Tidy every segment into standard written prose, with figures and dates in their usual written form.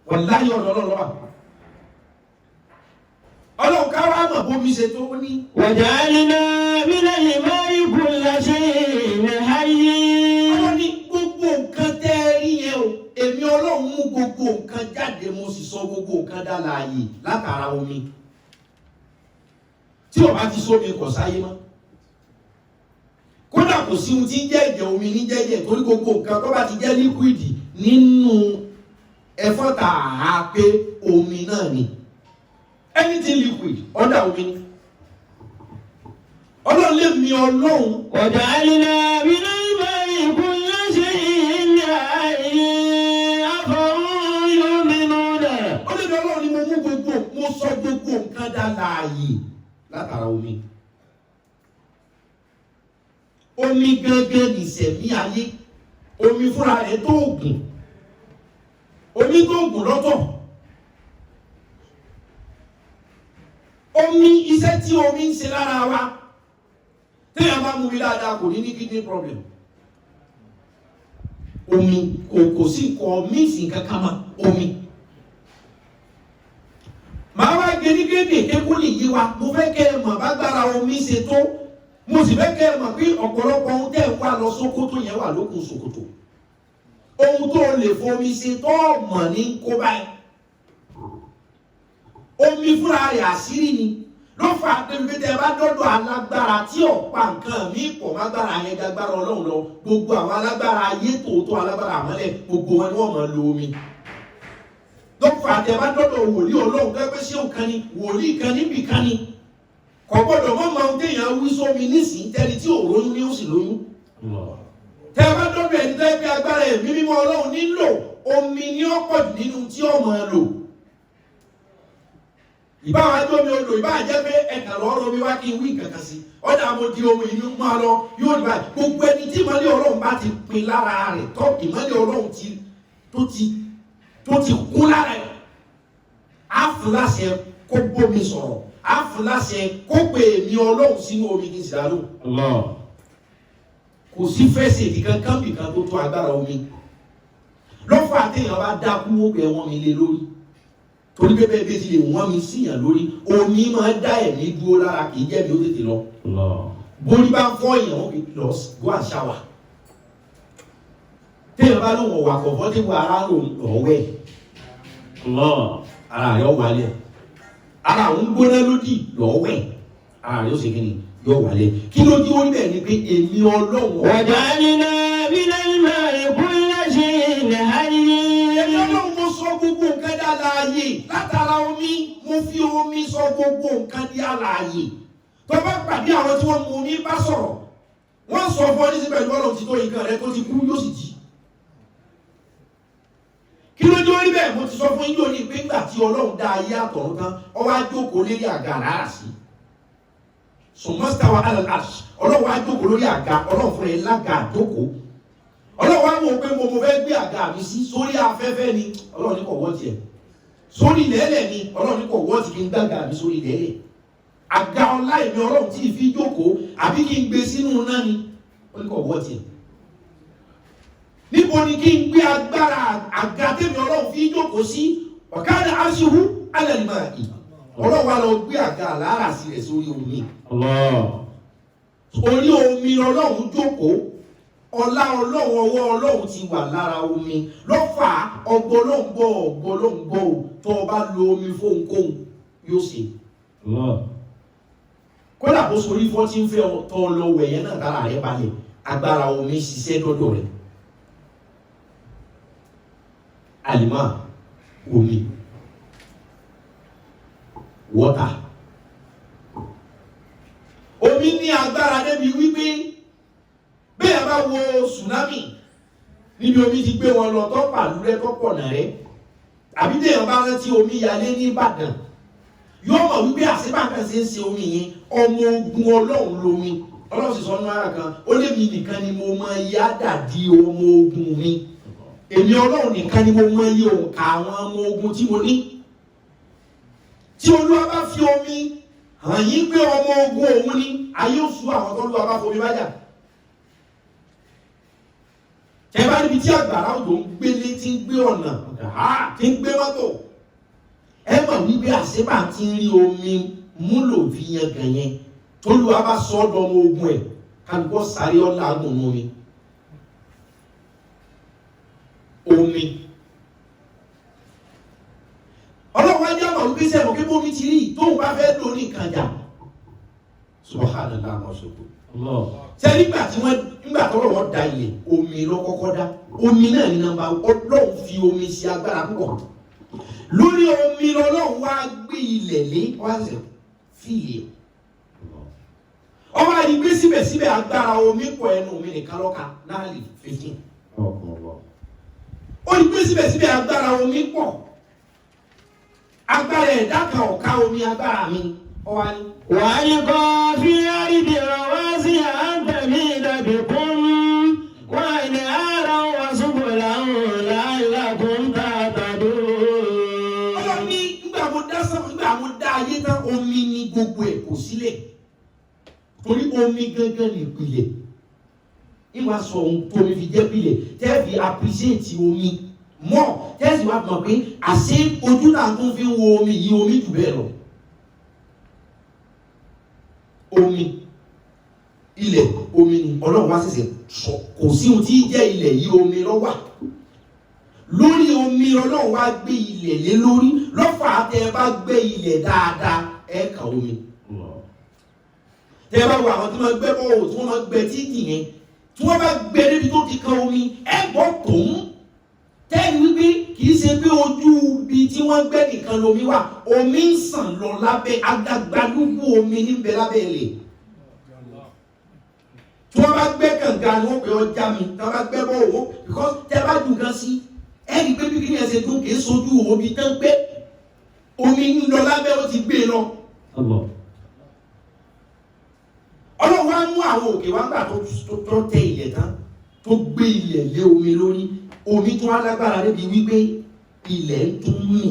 wallahi ọ̀dọ̀ Ọlọ́run wà. Ọlọ́run ká wá mọ̀ bómi ṣe tó ní. وجعلنا من الماء كل شيء حي. Ọlọ́run ní gbogbo nǹkan tẹ́ rí yẹn o èmi Ọlọ́run mú gbogbo nǹkan jáde mo sì sọ gbogbo nǹkan dá láàyè látara omi tí ó bá ti sómi kò sáyé mọ́. Kódà kò sí ohun tí ń jẹ́ ẹ̀jẹ̀ omi ní jẹ́jẹ́ torí gbogbo nǹkan tó bá ti jẹ́ líkwìdì nínú ẹ̀fọ́ tààrà pé omi náà ni anything liquid ọ̀dà omi ni. Ọlọ́run lè mi Ọlọ́run. وجعلنا من الماء كل شيء حي أفهم يؤمنون. Ó lè ní Ọlọ́run ni mo sọ gbogbo nǹkan dá láàyè látara omi. Omi gangan nìṣẹ̀mí ayé. Omi fúnra rẹ̀ tó ògùn. Omi tó ògùn lọ́tọ̀. Omi iṣẹ́ tí omi ń ṣe lára wa. Téèyàn bá mú mi dáadáa kò ní kidney problem. Omi kò sí míìsì kankan mọ́ omi. Màá wá gẹ́gẹ́ kékó lè yé wa. Mo fẹ́ kẹ́ ẹ mọ̀ bágbára omi ṣe tó. Mo sì fẹ́ kẹ́ ẹ mọ̀ pé ọ̀pọ̀lọpọ̀ ohun tẹ́ ẹ wá lọ Sókótó yẹn wà lókun Sókótó. Ohun tó lè fomi ṣe tó mọ̀ ní kó báyìí. Omi fúnra rẹ̀ àṣírí ni. Ló fà á pé tẹ́ bá dọ́dọ̀ alágbára tí ọ̀pá nǹkan mí pọ̀ mágbára yẹn gagbára Ọlọ́run lọ. Gbogbo àwọn alágbára ayé tòótọ́ alágbára àmọ́lẹ̀ gbogbo wọn ni wọ́n máa lo omi. Ló fà á tẹ́ bá dọ́dọ̀ wòlíì Ọlọ́run pẹ́pẹ́ sí òkan ni wòlíì kan níbì kan ni. Kò gbọ́dọ̀ mọ́ máa ń téèyàn wí sómi nísìnyí tẹ́ni tí ò róyún ní ó sì lóyún. Tẹ́ bá dọ́dọ̀ ẹni tẹ́ pé agbára ẹ̀mí mímọ́ Ọlọ́run nílò omi ní ọ̀pọ̀ jù nínú tí ó máa lò. Ìbá wa jó mi odò ìbá jẹ́ pé ẹ̀ka lọ́rọ̀ mi wá kí n wí nǹkan sí. Ọ̀dà mo di omi inú máa lọ yóò dìbà gbogbo ẹni tí ìmọ́lẹ̀ Ọlọ́run bá ti pin lára rẹ̀ tọ́ ìmọ́lẹ̀ Ọlọ́run tó ti kún lára ẹ̀. Á fún láṣẹ kó bómi sọ̀rọ̀. Á fún láṣẹ kó pe èmi Ọlọ́run sínú omi kí n sì dárò. Kò sí fẹ́sẹ̀ ìdíkan kámbìkan tó tó agbára omi. Lọ́fà téèyàn bá dákú ó pẹ́ wọ́n mi lé lórí. Torí pé bẹ́ẹ̀ bẹ́ẹ̀ ti lè wọ́n mi síyàn lórí omi máa dá ẹ̀mí dúró lára kì í jẹ́ mi ó tètè lọ. Borí bá ń fọ́ èèyàn ó fi lọ go and shower. Téèyàn bá lóun ọ̀wà comfortable ara lòun ọ̀wẹ́. Ara rẹ̀ ó wálẹ̀. Ara òun gbóná lódì lọ́wẹ́. Ara rẹ̀ ó ṣe kí ni yóò wálẹ̀. Kí ló dé orí bẹ́ẹ̀ ni pé èmi Ọlọ́run. وجعلنا من الماء كل شيء حي. Ọlọ́run mo sọ gbogbo nǹkan di alààyè látara omi mo fi omi sọ gbogbo nǹkan di alààyè. Tó bá pàdé àwọn tí wọ́n mu omi bá sọ̀rọ̀ wọ́n sọ fún ọ ní síbẹ̀ ìwọ́n lòun ti tó nǹkan rẹ tó ti kú yóò sì jí. Kí ló dé orí bẹ́ẹ̀ mo ti sọ fún yín lónìí pé nígbà tí Ọlọ́run dá ayé àtọ̀run tán ó wá jókòó lórí àga rárá sí. Sùnmọ́sítà wa alàlàṣ Ọlọ́run wá jókòó lórí àga Ọlọ́run fúnra ẹ̀ lága àjókòó. Ọlọ́run wá wò pé mo fẹ́ gbé àga mi sí sórí afẹ́fẹ́ ni Ọlọ́run ní kò wọ́ tiẹ̀. Sórí ilẹ̀ẹ́lẹ̀ ni Ọlọ́run ní kò wọ́ ti kí n gbàgà mi sórí ilẹ̀ẹ́lẹ̀. Àga ọlá ìmí Ọlọ́run tí ì fi jókòó àbí kí n gbé sínú náà ni ó ní kò wọ́ tiẹ̀. Níbo ni kí n gbé agbára àga tèmi Ọlọ́run fi jókòó sí ọ̀kadà aṣíwú alẹ́ ìmọ̀ àkì. Ọlọ́run wá lọ gbé àga àlárà sí rẹ̀ sórí omi. Orí omi Ọlọ́run jókòó. Ọlá Ọlọ́run ọwọ́ Ọlọ́run ti wà lára omi lọ́fà ọgbọ́lọ́ngbọ́ tó o bá lo omi fóhunkóhun yóò ṣe. Kódà bó sorí fọ́ tí ń fẹ́ tọ́ lọ wẹ̀yẹ náà tára rẹ̀ balẹ̀ agbára omi ṣiṣẹ́ dọ́dọ̀ rẹ̀. Àlìmọ́ omi water. Omi ní agbára débi wípé bẹ́ẹ̀ bá wo tsunami níbi omi ti gbé wọn lọ tó pàlú rẹ tó pọ̀ náà rẹ àbí téèyàn bá rántí omi yalé ní Ìbàdàn yóò mọ̀ wípé àṣebàkan ṣe ń ṣe omi yẹn ọmọ ogun Ọlọ́run lomi Ọlọ́run sì sọ nínú ara kan ó lé mi nìkan ni mo máa yá dàdí ọmọ ogun mi èmi Ọlọ́run nìkan ni mo máa yí òǹkà àwọn ọmọ ogun tí mo ní tí Olúwa bá fi omi hàn yín pé ọmọ ogun òun ni ayé òṣù àwọn tó Olúwa bá fomi bá jà. tẹ́ bá níbi tí àgbàrá òjò ń gbélé tí ń gbé ọ̀nà tí ń gbé mọ́tò ẹ mọ̀ wípé àṣebà ti ń rí omi múlò fi yan gàn yẹn tólúwa bá sọ ọ́ dọ́mọ ogun ẹ̀ kálukọ́ sáré ọ́ láàgùn nù omi ọlọ́wọ́ ajá mọ̀ wípé sẹ́mọ̀ kí bómi ti rí tóun bá fẹ́ lò ní nǹkan jà subhanallah mọ̀ṣọ́gbó ṣe nígbà tọ́rọ̀ wọ́n da ilẹ̀ omi lọ kọ́kọ́ dá omi náà ní nàmbà ọlọ́run fi omi sí agbára púpọ̀ lórí omi lọ́lọ́run wá gbé ilẹ̀ lé wá sẹ̀ fìlẹ̀ ọba yìí gbé síbẹ̀síbẹ̀ agbára omi pọ̀ ẹnu omi nìkan lọ́ka náà lè 15 ó ní gbé síbẹ̀síbẹ̀ agbára omi pọ̀ agbára ẹ̀dá kan ọ̀ka omi agbára mi ọwá ní. wàá ní kọ́ fi àrídì ọ̀wá sí àǹtẹ̀mí ìdàbìkún wọ́n ní ara wọn ṣùgbọ́n láwọn láìláàkún tààtàdó. ọlọ́run ní nígbà mo dá ayé tán omi ní gbogbo ẹ̀ kò sílẹ̀ torí omi gángan ní ìpìlẹ̀ ìwà sọ ohun tó mi fi jẹ́ ìpìlẹ̀ tẹ́ẹ̀fì appreciate omi mọ́ tẹ́ẹ̀sì wá mọ̀ pé àṣé ojú náà tún fi ń wo omi yìí omi jù bẹ́ẹ̀ lọ. Omi ilẹ̀ omi ni ọlọ́run wá ṣẹ̀ṣẹ̀ sọ kò sí ohun tí jẹ́ ilẹ̀ yìí omi ló wà lórí omi ọlọ́run wá gbé ilẹ̀ lé lórí lọ́fà tẹ́ bá gbé ilẹ̀ dáadáa ẹ̀ kà omi tẹ́ bá wo àwọn tí wọ́n gbẹ́ bọ́ọ̀ tí wọ́n máa gbẹ́ títì yẹn tí wọ́n bá gbẹ́ débi tó ti kan omi ẹ̀ gbọ́ tòun tẹ́ni wípé kìí ṣe pé ojú ibi tí wọ́n gbẹ́ nìkan lomi wà omi ń sàn lọ lábẹ́ adágbálúgbú omi níbẹ̀ lábẹ́ ilẹ̀ tí wọ́n bá gbẹ́ kànga ni wọ́n pè ọjà mi tí wọ́n bá gbẹ́ bọ́ òwò because tẹ́ bá dùn kan sí ẹni pé bí kí ni ẹsẹ̀ dùn kìí sojú omi tán gbé omi ń lọ lábẹ́ ó ti gbé lọ. ọlọ́run wá mú àwọn òkè wá gbà tó tẹ ilẹ̀ tán tó gbé ilẹ̀ lé omi lórí omi tó wá lágbára débi wípé ilẹ̀ ń tún mì.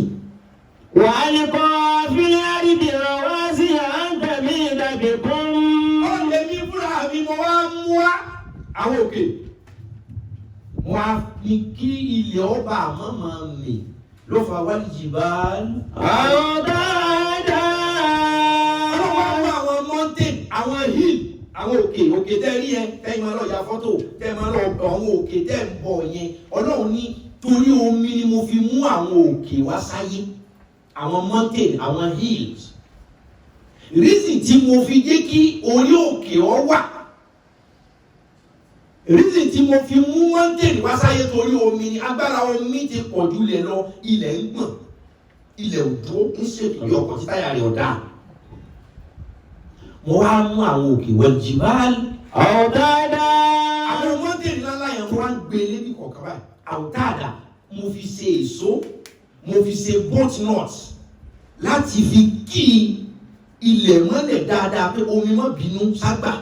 wàá ní kọ́ fílẹ̀ àrídì ọ̀wá sí àǹtẹ̀mí ìdàbìkún. ọ̀lẹ́ mi fúnra mi mo wá mú wá àwọn òkè wá ní kí ilẹ̀ ọba àmọ́ máa mì ló fa wálé jìbá. àwọn dáadáa. ọlọ́wọ́ mú àwọn mountain àwọn hill àwọn òkè tẹ́ rí yẹn tẹ́ máa lọ ya fọ́tò tẹ́ máa lọ àwọn òkè tẹ́ ń bọ̀ yẹn ọlọ́run ní torí omi ni mo fi mú àwọn òkè wá sáyé àwọn mountain àwọn hills reason tí mo fi jẹ́ kí orí òkè ọ wà reason tí mo fi mú mountain wá sáyé torí omi ni agbára omi ti pọ̀ jù lẹ̀ lọ ilẹ̀ ń gbọ̀n ilẹ̀ òdó ń ṣètò ọkọ̀ tí táyà rẹ̀ ọ̀dà mo wá mú àwọn òkè wẹ̀jì báyìí. ọ̀dáadá. àwọn mọ́tẹ́ẹ̀lì ńláńlá yẹn wọ́n á gbé lébi kọ̀ọ̀kan báyìí. àwòtáàdà mo fi ṣe èso mo fi ṣe boat nut láti fi kí ilẹ̀ mọ́lẹ̀ dáadáa pé omi má bínú ságbà.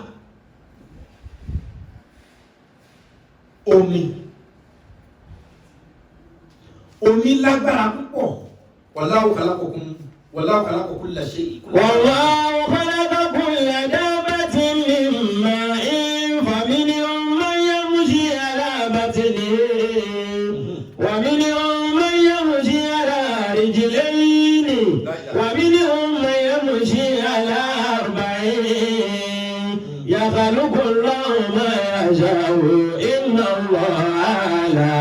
omi lágbára púpọ̀ wallahu khalaqakum kulla shay'in. wallahu khalaqa kulla dabbatin min ma'in faminhum man yamshi ala batnihi wa minhum man yamshi ala rijlayni wa minhum man yamshi ala arba'in yakhluqu Allahu ma yasha'u inna Allaha ala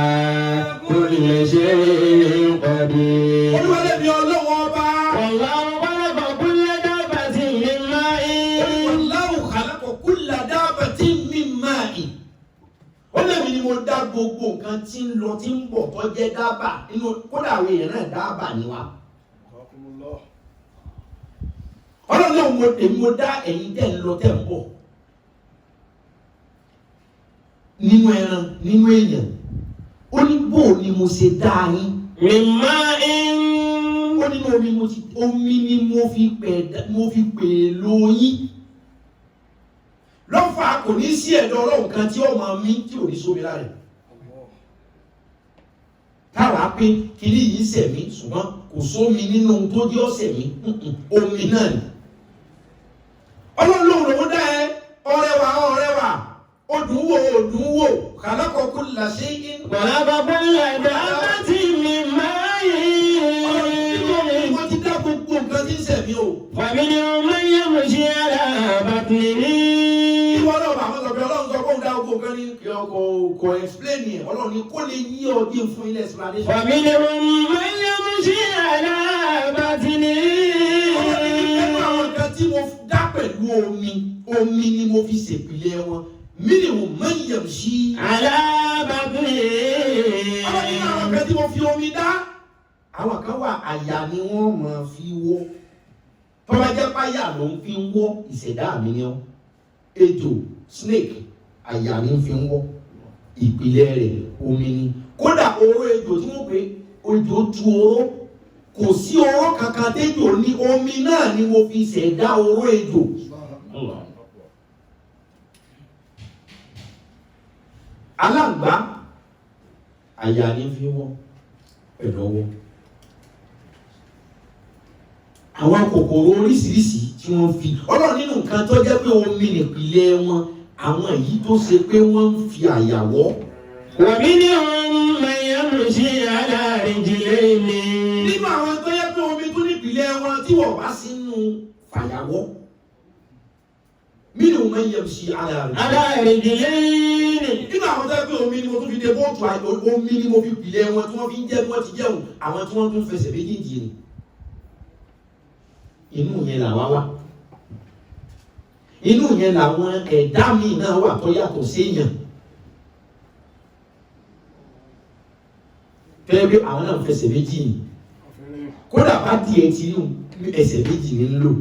kulli shay'in qadir. olúwalẹ́bí ọlọ́wọ́ ọba. wallahu khalaqa kulla dabbatin min ma'in. wallahu khalaqa kulla dabbatin min ma'in. ó lẹ́bi ni mo dá gbogbo nǹkan tí ń lọ tí ń bọ̀ tó jẹ́ dábà nínú kódà àwọn èèyàn náà dábà ni wa. ọlọ́run mo dá ẹ̀yin tẹ̀ ń lọ tẹ̀ ń bọ̀ nínú ẹran nínú èèyàn ó ní bò ni mo ṣe dá yín. min ma'in. ó nínú omi ni mo fi pè lóyún lọ́fà kò ní sí ẹ̀dọ̀ ọlọ́run kan tí ó máa mí tí ò ní sómi lára táwa pé kiri yìí sẹ̀mí ṣùgbọ́n kò sómi nínú ohun tó jẹ́ ọ̀sẹ̀mí omi náà ni ọlọ́run lòun lòun dá ẹ ọrẹwà odùn wò khalaqa kulla shay'in. khalaqa kulla dabbatin min ma'in. wọ́n ti dá gbogbo nǹkan tí ń sẹ̀mí o. faminhum man yamshi ala batnihi. ìwọ náà bàbá sọ pé ọlọ́run sọ fún dá gbogbo nǹkan ní kò explain yẹn ọlọ́run ní kó lè yí ọ dín fún ilé explanation. faminhum man yamshi ala batnihi. àwọn nǹkan tí mo dá pẹ̀lú omi ni mo fi ṣèpìlẹ̀ wọn minhum man yamshi ala batnihi. àwọn nínú àwọn nǹkan tí mo fi omi dá àwọn kan wà àyà ni wọ́n máa fi wọ́ tọ́ba jẹ́ páyà ló ń fi ń wọ́ ìṣẹ̀dá mi ni ọ́ ejò snake àyà ni ń fi ń wọ́ ìpìlẹ̀ rẹ̀ omi ni kódà oró ejò tí wọ́n pè ejò tu oró kò sí oró kankan tẹ́jò ní omi náà ni mo fi ṣẹ̀dá oró ejò. aláǹgbá àyà ni ń fi wọ́ ẹ̀dọ̀wọ́. àwọn kòkòrò oríṣiríṣi tí wọ́n fi ọlọ́run nínú nǹkan tó jẹ́ pé omi nìpìlẹ̀ wọn àwọn èyí tó ṣe pé wọ́n ń fi àyàwọ́. ومنهم من يمشي على رجلين. nínú àwọn tó jẹ́ pé omi tó nípìlẹ̀ wọn tí wọ́n bá sínú fàyàwọ́. منهم من يمشي على رجلين. nínú àwọn tó jẹ́ pé omi ni mo tún fi dé bóòtù omi ni mo fi pìlẹ̀ wọn tí wọ́n fi ń jẹ́ bí wọ́n ti jẹun àwọn tí wọ́n tún fẹsẹ̀ méjèèjì ni. inú yẹn làwa wá inú yẹn làwọn ẹ̀dá míì náà wà tó yàtọ̀ séèyàn fẹ́ẹ́ bí àwọn náà fẹsẹ̀ méjì ni kódà bá tiẹ̀ ti rí ẹsẹ̀ méjì ní ń lò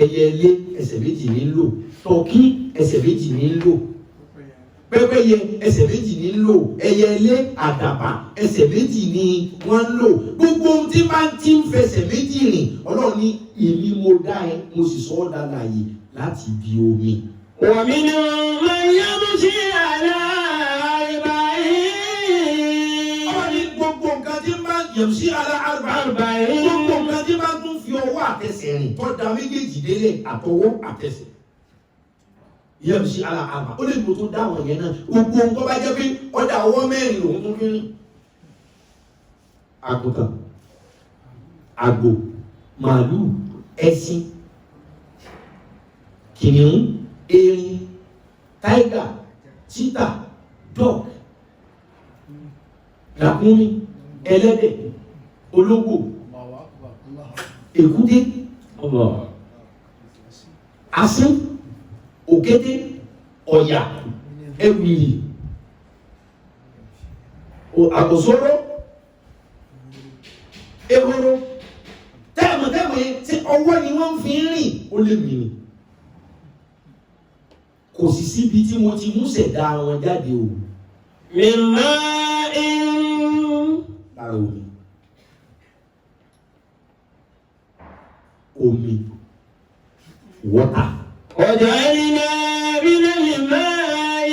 ẹyẹlé ẹsẹ̀ méjì ní ń lò tọ́kí ẹsẹ̀ méjì ní ń lò pẹ́pẹ́yẹ ẹsẹ̀ méjì ní ń lò ẹyẹlé àdàbà ẹsẹ̀ méjì ní wọ́n ń lò gbogbo ohun tí bá ti ń fẹsẹ̀ méjì rìn ọlọ́run ní èmi mo dá ẹ mo sì sọ ọ́ dára yìí láti bí omi. ومنهم من يمشي على أربعين. ọ̀rọ̀ ní gbogbo nǹkan tí máa yamshi ala arba'in. gbogbo nǹkan tí máa tún fi ọwọ́ àtẹsẹ̀ rìn tó da méjèèjì délé àtọwọ́ àtẹsẹ̀. yamshi ala arba'in. ó lè gbó tó dáwọn yẹn náà gbogbo nǹkan bá jẹ́ pé ọ̀dà ọwọ́ mẹ́rin lòun tún fi rìn. àgùntàn àgbò màálù ẹṣin kìnìún erin táígà títà dog ràkúnmí ẹlẹ́dẹ̀ ológbò èkúté asín òkété ọ̀yà ẹ̀wìrì àkòsóró ehoro tẹ́ẹ̀mù yẹn tí ọwọ́ ni wọ́n fi ń rìn ó lè mìíràn kò sì síbi tí mo ti mú ṣẹ̀dá wọn jáde o. mímá lára omi wọ́tà. ọjà iná bílẹ̀ mímá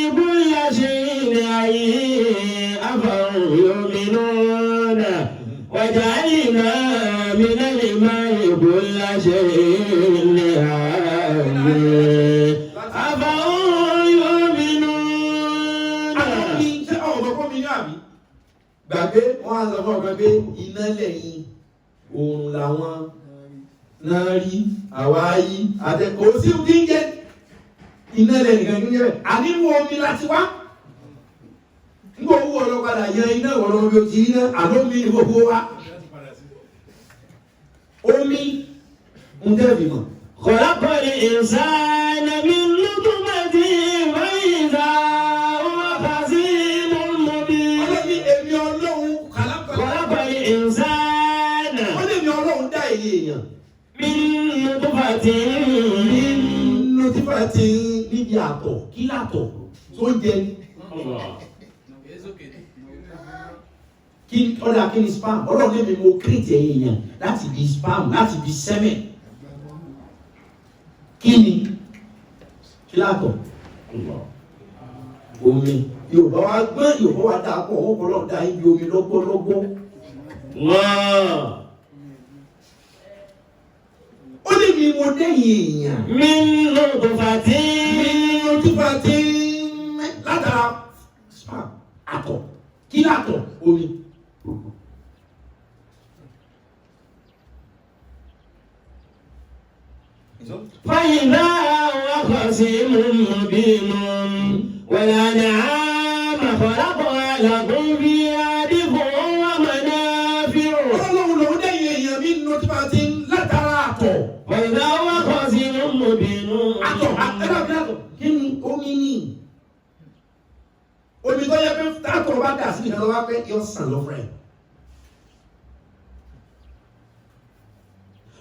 ibùyà ṣe ilẹ̀ ayé àfàrùn yomínú náà ọjà iná bílẹ̀ mímá ibùyà ṣe ilẹ̀ ayé. gbàgbé wọn á sọ fún ọgbẹ pé iná lẹ́yìn oòrùn làwọn náà rí àwáyí àtẹkọ sí díjẹ iná lẹ́yìn kan díjẹ bẹ́ẹ̀ ànínú omi láti wá nígbà owó ọlọ́padà yan iná ìwọ̀lọ́wọ́ bí o ti rí náà àlómi ní gbogbo wa omi ń tẹ́lẹ̀ mọ̀. khalaqal insana min nutfatin wa idha huwa khasimun mubin. khalaqal insana. wọ́n lè ní ọlọ́run dá èyí èèyàn. min nutfatin. níbi àtọ̀ kí látọ̀ tó jẹ ní. kí ọ̀dà kí ni spam ọlọ́run lè mi mo kírètì èèyàn láti bí spam láti bí sẹ́mẹ̀. kí ni kí látọ̀ omi yorùbá wa gbọ́n yorùbá wa dáa pọ̀ wọ́n kọ́ lọ́ọ́ da ibi omi lọ́gbọ́lọ́gbọ́. ó lè ní mo dẹ́yìn èèyàn. min nutfatin. látara àtọ̀ kí látọ̀ omi. فإذا هو خصيم مبين والأنعام خلقها لكم فيها دفء ومنافع. Ọlọ́run lòun dẹ́yìn èèyàn mi nínú tí wọ́n ti ń látara àtọ̀. فإذا هو خصيم مبين. Àtọ̀ àtọ̀ kí ni omi ní? Omi tó yẹ pé àtọ̀ bá dà sí ìdáná wá pé yọ sàn lọ fún ẹ̀.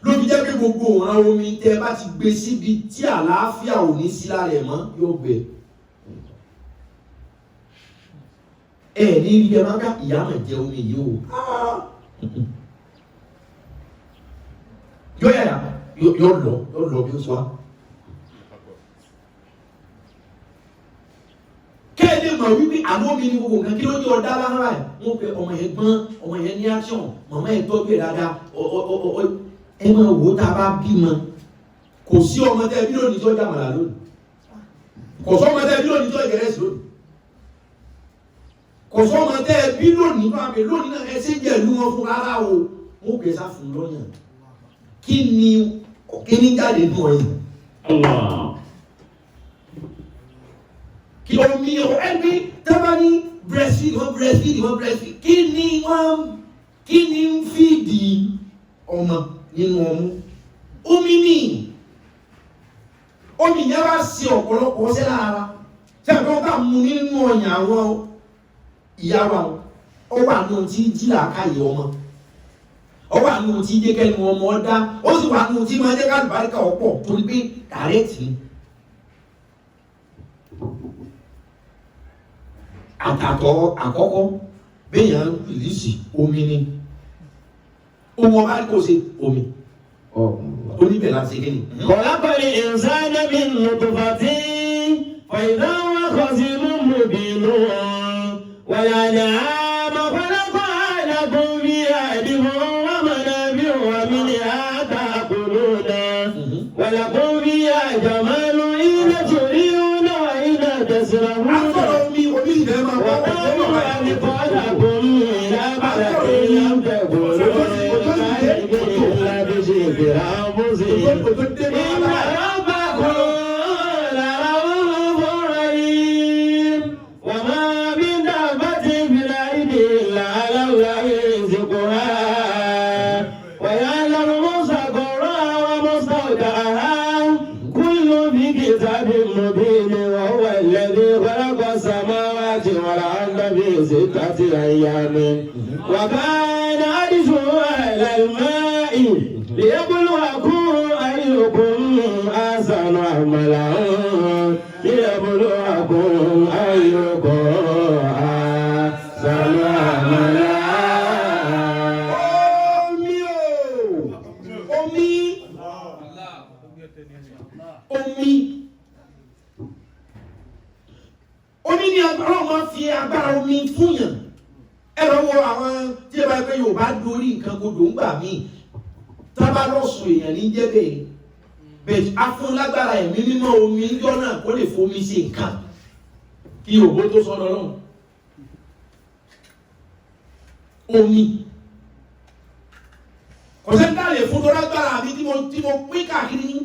Lóbi jẹ́ pé gbogbo ọ̀ràn omi tẹ́ bá ti gbé síbi tí àlàáfíà ò ní sí lára ẹ̀ mọ́ yóò gbẹ. Ẹ ní ilé ẹ máa ká ìyá máa jẹ omi yìí o. Yóò yàrá yóò lọ bí ó sọ. Kéde mọ̀ wípé àmọ́ omi ní gbogbo nǹkan kí ló jẹ́ ọ̀dá lára ẹ̀. Wọ́n pe ọmọ yẹn gbọ́n, ọmọ yẹn ní action, màmá yẹn tọ́jú ẹ̀ dáadáa. Ẹ máa wò ó tá a bá bímọ. Kò sí ọmọ tẹ́ bí lónìí tó jàmàlà lónìí. Kò sọ ọmọ tẹ́ bí lónìí tó ìgẹ̀rẹ́sì lónìí. Kò sọ ọmọ tẹ́ bí lónìí tó àbẹ̀ lónìí náà ẹ ṣe jẹ́ ìlú wọn fún rárá o. Wọ́n pè sá fún lọ́yàn. Kí ni jáde nù ọ̀yìn? Kí omi ẹgbẹ tábà ní breastfeed kí ni ń fìdí ọmọ nínú ọmú? Omi ní omi yẹn wá sí ọ̀pọ̀lọpọ̀ ọṣẹ́ lára tí a kọ́ bá mú nínú ọyàn àwọn ìyá wa ọ wà nù tí jílà káyé ọmọ ọ wà nù tí jẹ́kẹ́ nu ọmọ ọ̀dá ó sì wà nù tí máa jẹ́ ká àlùbáríkà ọ̀pọ̀ torí pé dàrẹ́tì ni. Àtàtọ̀ àkọ́kọ́ béèyàn rìlíìsì omi ni ohun ọba kò ṣe omi oníbẹ̀ láti ṣe ni. خلق الإنسان من نطفة فإذا هو خصيم مبين والأنعام خلقها لكم فيها دفء ومنافع ومنها تأكلون ولكم فيها جمال حين تريحون وحين تسرحون وقالوا ألقاكم إلى بلد لم تكونوا إلا بشكر أنفسهم إن ربكم لرؤوف رحيم وما من دابة في الأرض إلا على الله رزقها ويعلم مستقرها ومستودعها كل في كتاب مبين وهو الذي خلق السماوات والأرض في 6 أيام وكان عرشه على الماء ليبلوكم أيكم أحسن عملا ليبلوكم أيكم أحسن عملا. Omi ni Ọlọ́run máa fi agbára omi fún yàn. Ẹ lọ wo àwọn tí ẹ bá gbé Yorùbá dorí nǹkan kodò ń gbà míì. Tábà lọ́sùn èèyàn ní jẹ́ bẹ́ẹ̀. Bẹ́ẹ̀ afúnlágbára ẹ̀mí mímọ́ omi ń jọ náà kó lè fomi ṣe nǹkan. Kí òbó tó sọ lọ́rùn. Omi. Kọ̀sẹ́ńtà lè fún tó lágbára mi tí mo pín káàkiri ní.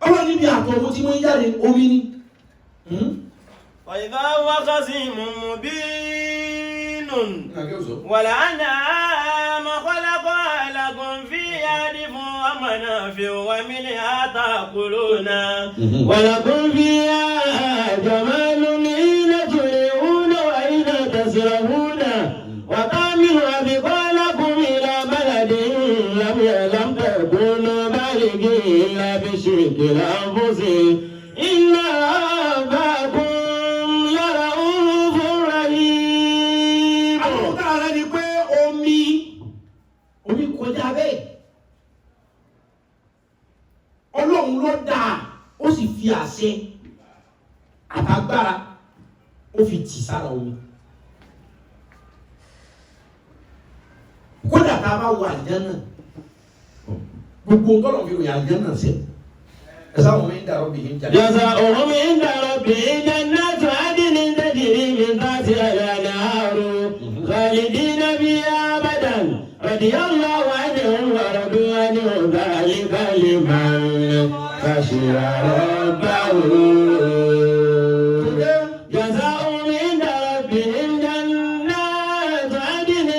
Ọlọ́run níbi àtọ̀wò tí wọ́n ń jáde omi ni. وإذا هو خصيم مبين والأنعام خلقها لكم فيها دفء ومنافع ومنها تأكلون ولكم فيها جمال حين تريحون وحين تسرحون وتحمل أثقالكم إلى بلد لم تكونوا بالغيه إلا بشق الأنفس إن ربكم لرؤوف رحيم. Àwọn ọ̀gá rẹ̀ ni pé omi kọjá bẹ́ẹ̀. Ọlọ́run ló dáa, ó sì fi àṣẹ àtàgbára, ó fi tì sára omi. Kódà tá a bá wo àlùjánnà, gbogbo nǹkan lọ́ọ́ fi ròyìn àlùjánnà sẹ́. جزاؤهم عند ربهم جنات جزاؤهم عند ربهم جنات عدن تجري من تحتها الأنهار خالدين فيها أبدا رضي الله عنهم ورضوا عنه ذلك لمن خشي ربه جزاؤهم عند ربهم جنات عدن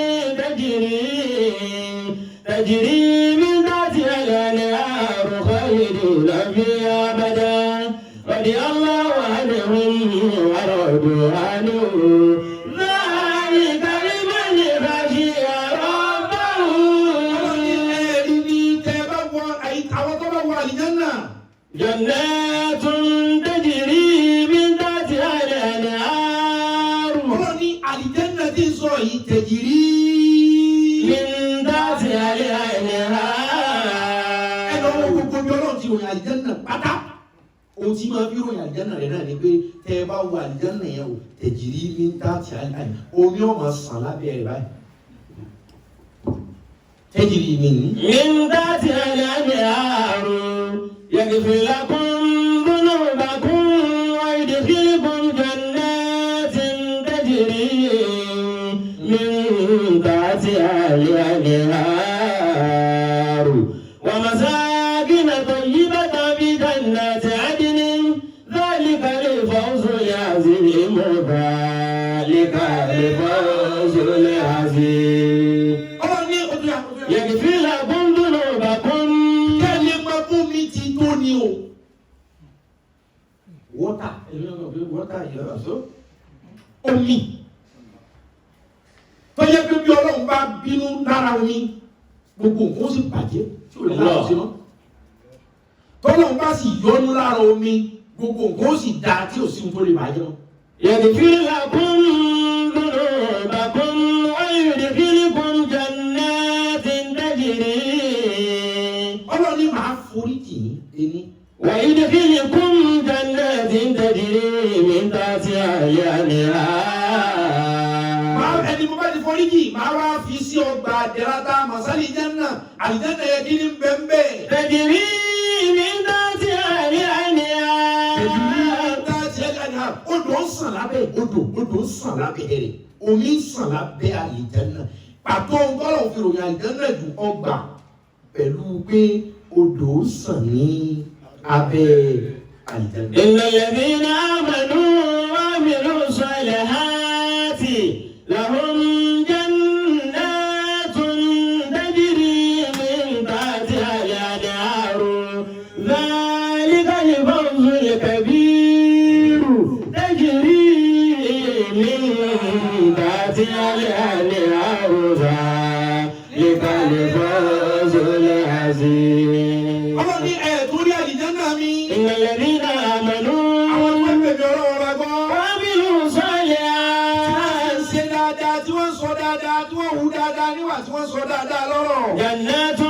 تجري من تحتها الأنهار خالدين فيها أبدا رضي الله عنهم ورضوا عنه ذلك لمن خشي ربه. جنات تجري من تحتها الأنهار الجنة دي صحيح تجري من تحتها الأنهار. gbogbo ọlọ́run ti ròyìn àlìjánà pátá ohun tí máa fi ròyìn àlìjánà rẹ̀ náà ni pé tẹ́ ẹ bá wo àlìjánà yẹn o tẹ̀jìrì ní táàtì àlìjánà omi ọmọ sàn lábẹ́ rẹ̀ báyìí tẹ̀jìrì mi ní. من تحتها الأنهار يغفر لكم ذنوبكم ويدخلكم جنات تجري من تحتها الأنهار ومساكن طيبة في جنات عدن ذلك الفوز العظيم ذلك الفوز العظيم يغفر لكم ذنوبكم. kẹ́lẹ́ máa bú mi ti tó ni o. wọ́tà wọ́tà yẹn sọ omi tó yẹ pé bí ọlọ́run bá bínú lára omi gbogbo nǹkan ó sì bàjẹ́ tí ò lè lára sí mọ́ tọ́lọ́run bá sì yọnu lára omi gbogbo nǹkan ó sì dáa tí ò sí ohun tó lè bàjẹ́ mọ́. يغفر لكم ذنوبكم ويدخلكم جنات تجري. ọlọ́run ní màá forí jì í ẹni. ويدخلكم جنات تجري من تحتها الأنهار. ẹni mo bá ti forí jì màá wá fi sí ọgbà àdẹ̀rátà màsálì jẹ́nà àlìjẹ́nà yẹ kí ni bẹ́ẹ̀ bẹ́ẹ̀. تجري من تحتها الأنهار. odò ń sàn lábẹ́ odò ń sàn lábẹ́ rẹ̀ omi ń sàn lábẹ́ àlìjánná pàtó ńgọ́lọ̀ òfin ròyìn àlìjánná ju ọgbà pẹ̀lú pé odò ń sàn ní abẹ́ àlìjánná. إن الذين آمنوا وعملوا الصالحات لهم جنات تجري من تحتها الأنهار ذلك الفوز الكبير. تجري من تحتها الأنهار ذلك الفوز العظيم. ọlọ́ni ẹ̀ torí àlìjánná mi. إن الذين آمنوا àwọn tó ń bẹ̀rẹ̀ ọ̀rọ̀ ọ̀rọ̀ gbọ́. وعملوا tí wọ́n الصالحات ṣe dáadáa tí wọ́n sọ dáadáa tí wọ́n hù dáadáa níwà tí wọ́n sọ dáadáa lọ́rọ̀. جنات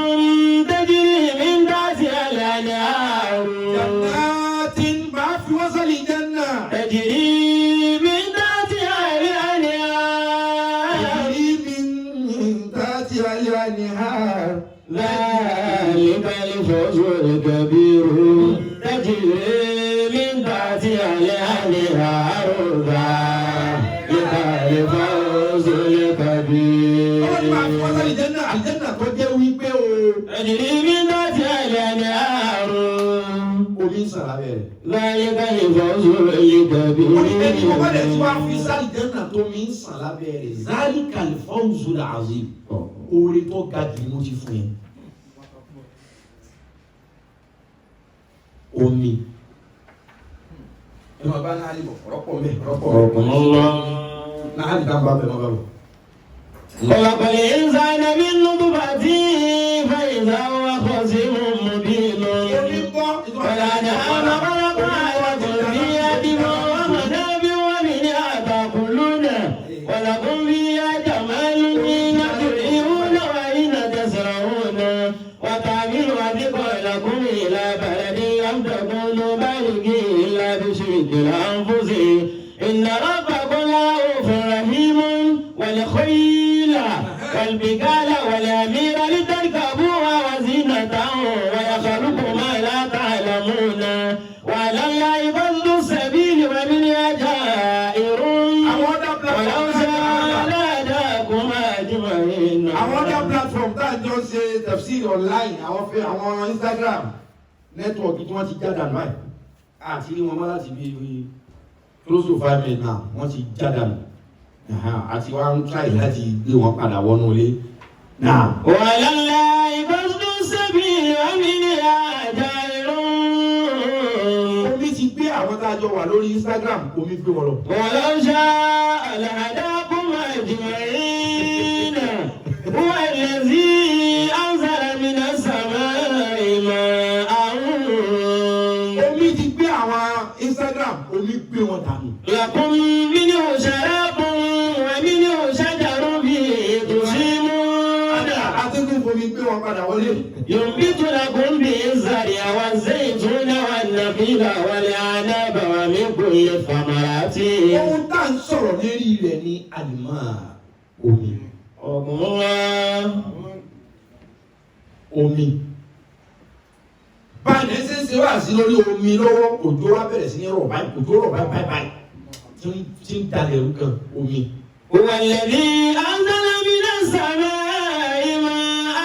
تجري من تحتها الأنهار jannatin máa fi wọ́n sálì jẹ́nà. تجري من تحتها الأنهار تجري من تحتها الأنهار. ذلك الفوز الكبير. تجري من تحتها الأنهار ذلك الفوز الكبير. ọlọ́ni máa fi wọ́n sálì jẹ́nà àlìjẹ́nà tó jẹ́ wípé o. تجري من تحتها الأنهار omi ń sàn lábẹ́ rẹ̀. ذلك الفوز الكبير. wọ́n ní ẹni wọ́n bá dẹ̀ tí wàá fi sálì jẹ́nà tó mi ń sàn lábẹ́ rẹ̀. zalika al-fawzu al-azim. oore tó ga jù ni mo ti fún yẹn. omi. ẹ máa bá náà lè bọ̀ rọ́pọ̀ mẹ́ rọ́pọ̀ الله náà lè dá bá bẹ̀ máa bá bọ̀. خلق الإنسان من نطفة فإذا هو خصيم مبين. omi bọ́ والأنعام خلقها لكم فيها دفء ومنافع ومنها تأكلون ولكم فيها جمال حين تريحون وحين تسرحون وتحمل أثقالكم إلى بلد لم تكونوا بالغيه إلا بشق الأنفس إن ربكم لرؤوف رحيم. والخيل والبغال والحمير لتركبوها وزينة ويخلق ما لا تعلمون مطمئنة. àwọn other platform tá à ń jọ ṣe tafsir online àwọn Instagram network tí wọ́n ti já dànù báyìí àti rí wọn mọ́ láti bí close to 5 minutes now wọ́n ti já dànù àti wá ń try láti gbé wọn padà wọnú ilé náà. وعلى الله قصد السبيل ومنها جائر. omi ti gbé àwọn tá a jọ wà lórí Instagram omi gbé wọn lọ. ولو شاء لهداكم أجمعين. هو الذي أنزل من السماء ماء. omi ti gbé àwọn Instagram omi gbé wọn dànù. لكم منه شراب ومنه شجر به تسيمون. atẹ́gùn fomi gbé wọn padà wọlé. ينبت لكم به الزرع والزيتون والنخيل والأعناب ومن كل الثمرات. ohun tá à ń sọ̀rọ̀ lérí rẹ̀ ní àlùmọ́ omi. omi. báyìí ṣe ń ṣe wá sí lórí omi lọ́wọ́ òjò wa bẹ̀rẹ̀ sí ní rọ̀ báyìí òjò rọ̀ báyìí tí ń dalẹ̀ ẹ̀rú kan omi. هو الذي أنزل من السماء ماء.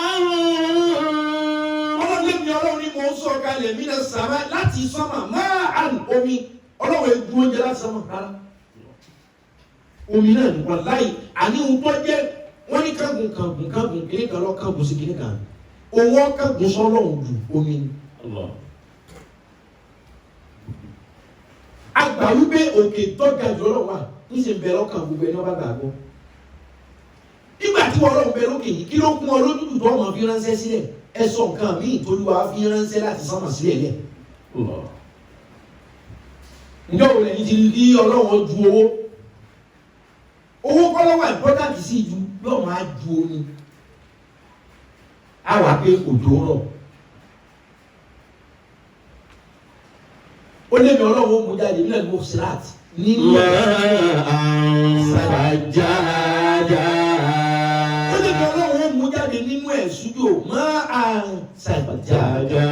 ọlọ́run ni mo ń sọ kalẹ̀ mí náà sàmá láti sánmà máa àn omi ọlọ́run egun oúnjẹ láti sánmà rárá. omi náà ní wàláhì àníhun tó jẹ́ wọ́n ní kángun kìnnì kan lọ kángun sí kìnnì kan owó kángun sọ́lọ́run ju omi ni. àgbà wípé òkè tó ga jù lọ wà ń ṣe bẹ̀rẹ̀ ọkàn gbogbo ẹni ọba gbàgbọ́. nígbà tí wọ́n lọ́wọ́ bẹ̀rẹ̀ òkè yìí kí ló kún ọ lójútùú tó ọmọ fi ránṣẹ́ sílẹ̀ ẹ sọ nǹkan míì tolúwa fi ránṣẹ́ láti sánmà sílẹ̀ lẹ̀. ǹjọ́ òun lẹ́yìn ti rí ọlọ́wọ́ ju owó kọ́ lọ́wọ́ important sí ju yóò máa ju omi. a wà pé òjò rọ̀. ó lé mi ọlọ́wọ́ mú jáde nílẹ̀ ló sirat nínú sàjájà. ó lé mi ọlọ́wọ́ mú jáde nínú ẹ̀ ṣújò máa sàjájà.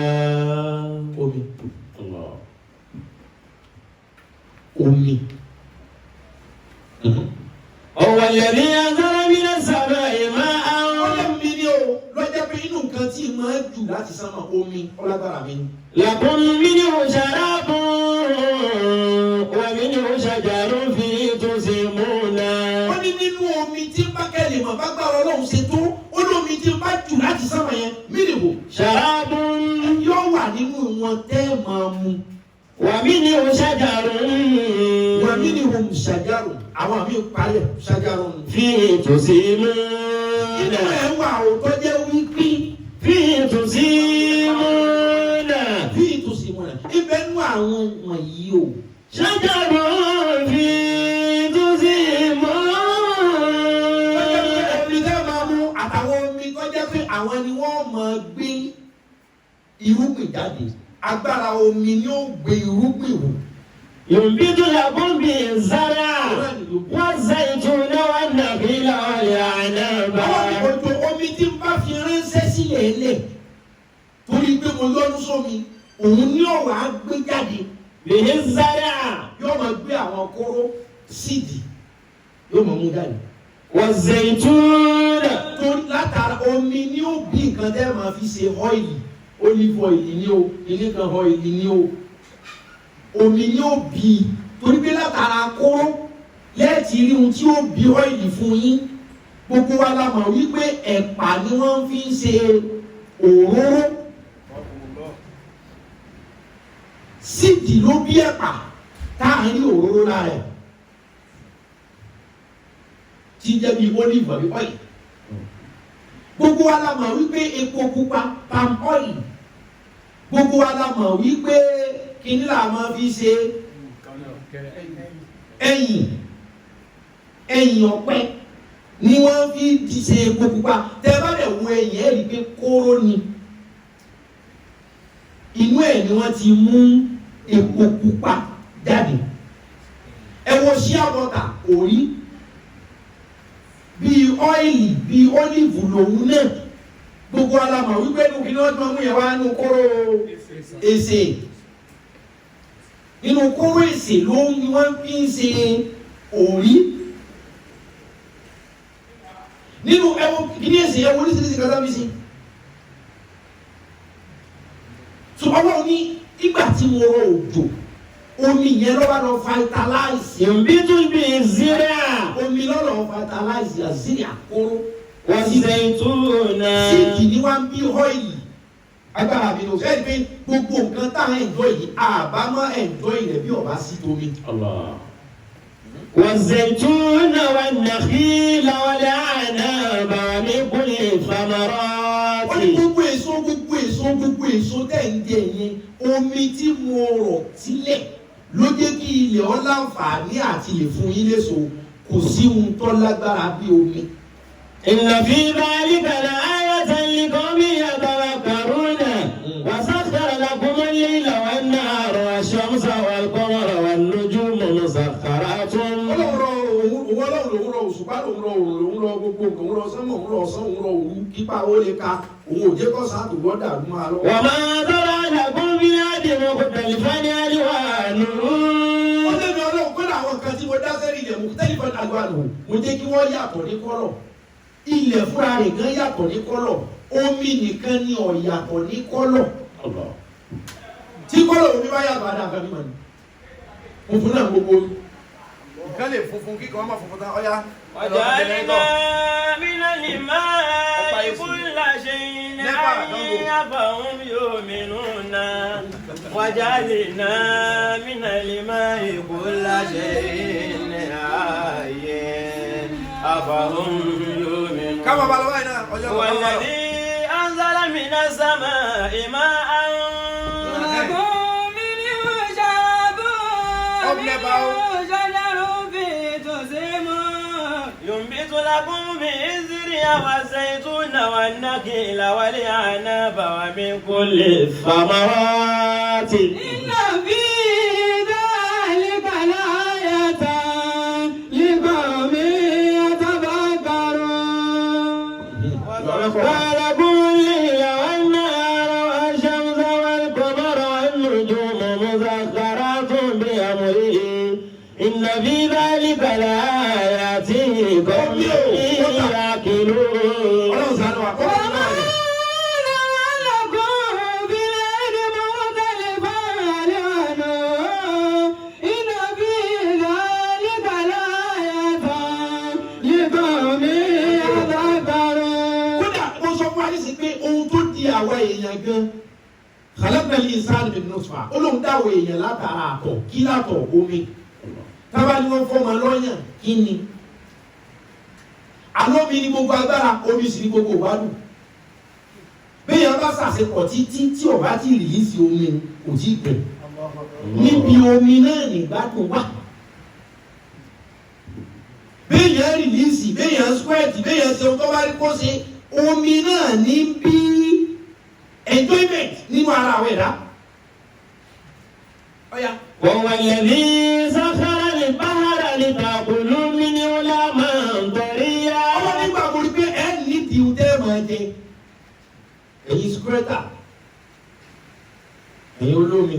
omi. هو الذي أنزل من السماء ماء. ọlọ́run mi ni o lọ́jọ́ pé inú nǹkan tí máa jù láti sánmà omi ọlágbára mi ni. لكم منه شراب ومنه شجر فيه تسيمون. wọ́n ní nínú omi tí ń bá kẹ́lì mọ̀ bá gbára ọlọ́run ṣe tó ó ní omi tí ń bá jù láti sánmà yẹn mílíọ̀nù. شراب yóò wà nínú wọn tẹ́ máa mu. ومنه شجر ومنهم شجر àwọn àmì ìpalẹ̀ ṣájárò nù. فيه تسيمون. inú ẹ̀ wà ó tó jẹ́ wípé فيه تسيمون. bí ìtòsí mọ̀ náà ibẹ̀ nú àwọn wọ̀nyí o. شجر فيه تسيمون. omi tẹ́ máa mú àtàwọn omi tó jẹ́ pé àwọn ni wọ́n máa gbé irúgbìn jáde agbára omi ni ó gbé irúgbìn wò. ينبت لكم به الزرع والزيتون والنخيل والأعناب. òjò omi tí ń bá fi ránṣẹ́ sílẹ̀ lẹ̀ torí pé mo lọ́nu sómi òun ní ọ̀wà á gbé jáde. به الزرع yóò máa gbé àwọn kóró síìdì yóò máa mú jáde. والزيتون. torí látara omi ni ó bí nǹkan tẹ́ máa fi ṣe ọ́ìlì olive oil ni o ìníkan oil ni o omi ni ó bí torí pé látara kóró lẹ́ẹ̀tì rí ohun tí ó bí ọ́ìlì fún yín gbogbo wa la mọ̀ wípé ẹ̀pà ni wọ́n fi ń ṣe òróró síìdì ló bí ẹ̀pà tá à ń rí òróró lára ẹ̀ tí jẹ́ bí olive àbí oil gbogbo wa la mọ̀ wípé epo pupa palm oil gbogbo wa la mọ̀ wípé kíní là máa fi ṣe ẹ̀yìn ọ̀pẹ ni wọ́n fi ṣe epo pupa tẹ́ bá dẹ̀ wo ẹ̀yìn ẹ̀ rí pé kóró ni inú ẹ̀ ni wọ́n ti mú epo pupa jáde ẹ wo shea butter orí bíi ọ́ìlì bíi ọ́lífù lòun náà gbogbo alamọ̀ wípé inú kí ni wọ́n ti máa mú yẹn wá nínú kóró èsè nínú kóró èsè ló ń wọ́n fi ń ṣe òrí nínú ẹwọ kìíní ẹsẹ̀ ẹwọ oníṣiríṣi kan sábì sí. so ọlọ́run ní ìgbà tí mo rọ òjò omi yẹn lọ́wọ́ lọ vitalize. ينبت بالزرع omi lọ́lọ́ vitalize àzíríà kóró. والزيتون síìkì ni wọ́n ń bí ọ́ìlì. agbára mi ló fẹ́ pé gbogbo nǹkan tá à ń enjoy yìí àbámọ́ enjoy rẹ̀ bí ọba sí tomi. والزيتون والنخيل والأعناب ومن كل الثمرات. wọ́n ní gbogbo èso tẹ̀ ń jẹ yẹn omi tí mo rọ̀ sílẹ̀ ló jẹ́ kí ilẹ̀ ọ́ láǹfààní àti lè fún yín léso kò sí ohun tó lágbára bí omi. إن في ذلك لآية لقوم يتفكرون وسخر لكم الليل والنهار والشمس والقمر والنجوم مسخرات. Ọlọ́run lòun rọ òṣùpá lòun rọ òrùn lòun rọ gbogbo nǹkan òun rọ sánmọ̀ òun rọ ọ̀sán òun rọ òru kípa ó lè ka òun ò jẹ́ kó sáàtò gbọ́dà ló máa lọ. وما ترى لكم في الأرض مختلفا ألوانه. ọlọ́run ọlọ́run kọ́lá àwọn kan tí mo dá sẹ́rí ilẹ̀ mختلفا ألوانه mo jẹ́ kí wọ́n yàtọ̀ ní kọ́lọ̀ ilẹ̀ fúnra rẹ̀ gan yàtọ̀ ní kọ́lọ̀ omi nìkan ni ò yàtọ̀ ní kọ́lọ̀ tí kọ́lọ̀ omi bá yàtọ̀ adá kan mímọ́ ni funfun náà gbogbo omi. nǹkan lè funfun kíkan ọmọ funfun tán ọyá. وجعلنا من الماء كل شيء حي فهم يؤمنون وجعلنا من الماء كل شيء حي فهم يؤمنون ká máa bá lọ́wọ́ iná ọjọ́ هو الذي أنزل من السماء ماء لكم منه شراب شجر فيه تسيمون ينبت لكم به الزرع والزيتون والنخيل والأعناب ومن كل الثمرات. إن في ذلك لآية لقوم يتفكرون ولكم الليل والنهار والشمس والقمر والنجوم مسخرات بأمره إن في ذلك لآيات لقوم يعقلون. ọlọ́run sànú wa kọ́ àwa èèyàn gan khalaqnal insana min nutfa olóhùn dáwọ̀ èèyàn látara àtọ̀ kí látọ̀ omi tábà ní wọ́n fọ́mọ lọ́yàn kí ni alómi ní gbogbo agbára omi sì ní gbogbo ìwádùn bẹ́ẹ̀ bá ṣàṣepọ̀ títí tí ọba ti rìlíìsì omi kò tí ì pẹ́ níbi omi náà nígbàdùn wà bẹ́ẹ̀ rìlíìsì bẹ́ẹ̀ squẹ́ẹ̀tì bẹ́ẹ̀ ṣe ọkọ̀ bá rí kó ṣe omi náà ní bí enjoyment nínú ara àwọn ẹ̀dá. وهو الذي سخر البحر لتأكلوا منه لحما طريا. ọmọ nígbà mo rí pé ẹ ní tìǹ tẹ́ máa jẹ èyí skrẹ́tà èyí olómi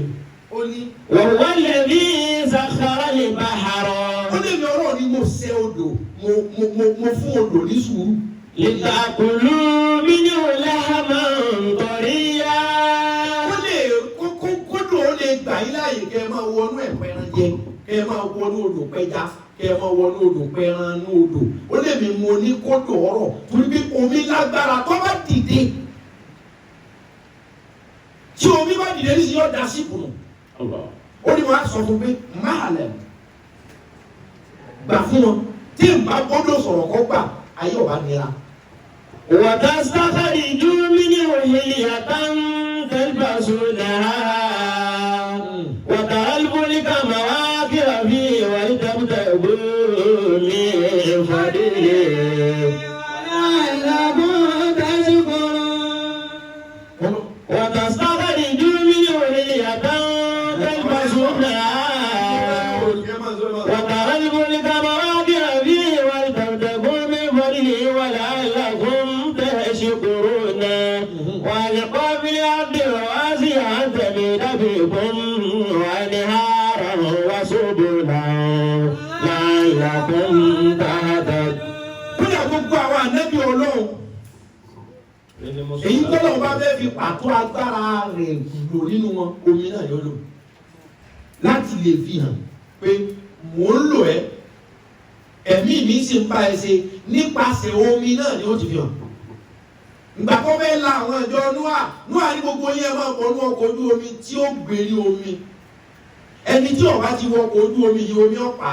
ó ní. وهو الذي سخر البحر. ó lè mi ọ̀rọ̀ ni mo ṣe odò mo fún odò ní sùúrù. لتأكلوا منه لحما طريا. kódò ó lè gbà yín láàyè kẹ́ ẹ máa wọnú ẹ̀pẹ̀ràn jẹ kẹ́ ẹ máa wọnú odò pẹja kẹ́ ẹ máa wọnú odò pẹran ní odò ó lè mi mo ní kódò ọ̀rọ̀ torí pé omi lágbára tó bá dìde tí omi bá dìde ní sí yọ da sí kùnú ó ní wọn á sọ fún pé máa lẹ̀ gbà fún wọn tí n bá gbọ́dọ̀ sọ̀rọ̀ kọ́ gbà ayé ọba nira. وتستخرجوا منه حلية تلبسونها وترى الفلك مواخر فيه ولتبتغوا من فضله ولعلكم تشكرون. وتستخرجوا منه حلية تلبسونها وترى الفلك مواخر فيه ولتبتغوا من فضله ولعلكم تشكرون. وألقى في الأرض رواسي أن تميد بكم وأنهارا وسبلا لعلكم تهتدون. gbogbo àwọn ànábì Ọlọ́run èyí tọ́lọ̀ bá fẹ́ fi pàtó agbára rẹ̀ lò nínú wọn omi náà yóò lò láti lè fi hàn pé mò ń lò ẹ́ ẹ̀mí mi sì ń bá ẹ ṣe nípasẹ̀ omi náà ni ó ti fi hàn. Ìgbà tó fẹ́ la àwọn ìjọ Nóà ní gbogbo yẹn máa pọ̀ ní ọkọ̀ ojú omi tí ó gbé ní omi. Ẹni tí ó bá ti wọ ọkọ̀ ojú omi yìí omi ọ̀pá.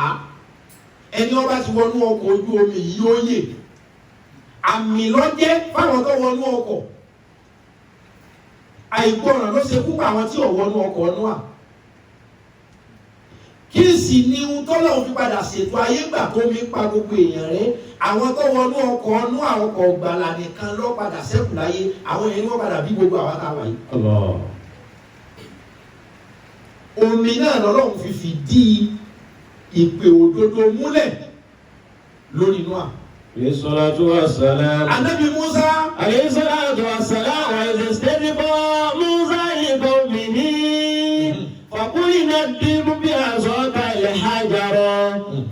Ẹni ó bá ti wọnú ọkọ̀ ojú omi yìí ó yè. Àmì ló jẹ́ fáwọn tó wọnú ọkọ̀. Àìgbọràn ló ṣe kú pa àwọn tí ò wọnú ọkọ̀ Nóà. Kí sì ni ohun tọ́lọ̀ fi padà ṣètò ayé gbà tó mi pa gbogbo èèyàn rẹ̀ àwọn tó wọnú ọkọ̀ Nóà ọkọ̀ gbàlà nìkan ló padà ṣẹ́kù láyé àwọn èèyàn wọ́n padà bí gbogbo àwọn táwa yìí. Omi náà lọ́lọ́run fi fìdí ìpè òdodo múlẹ̀ lórí Nóà. Alayhi salatu wassalam. Ànábì Mùsá. Alayhi salatu wassalam. Wa idh istasqa Musa liqawmihi فقلنا اضرب بعصاك الحجر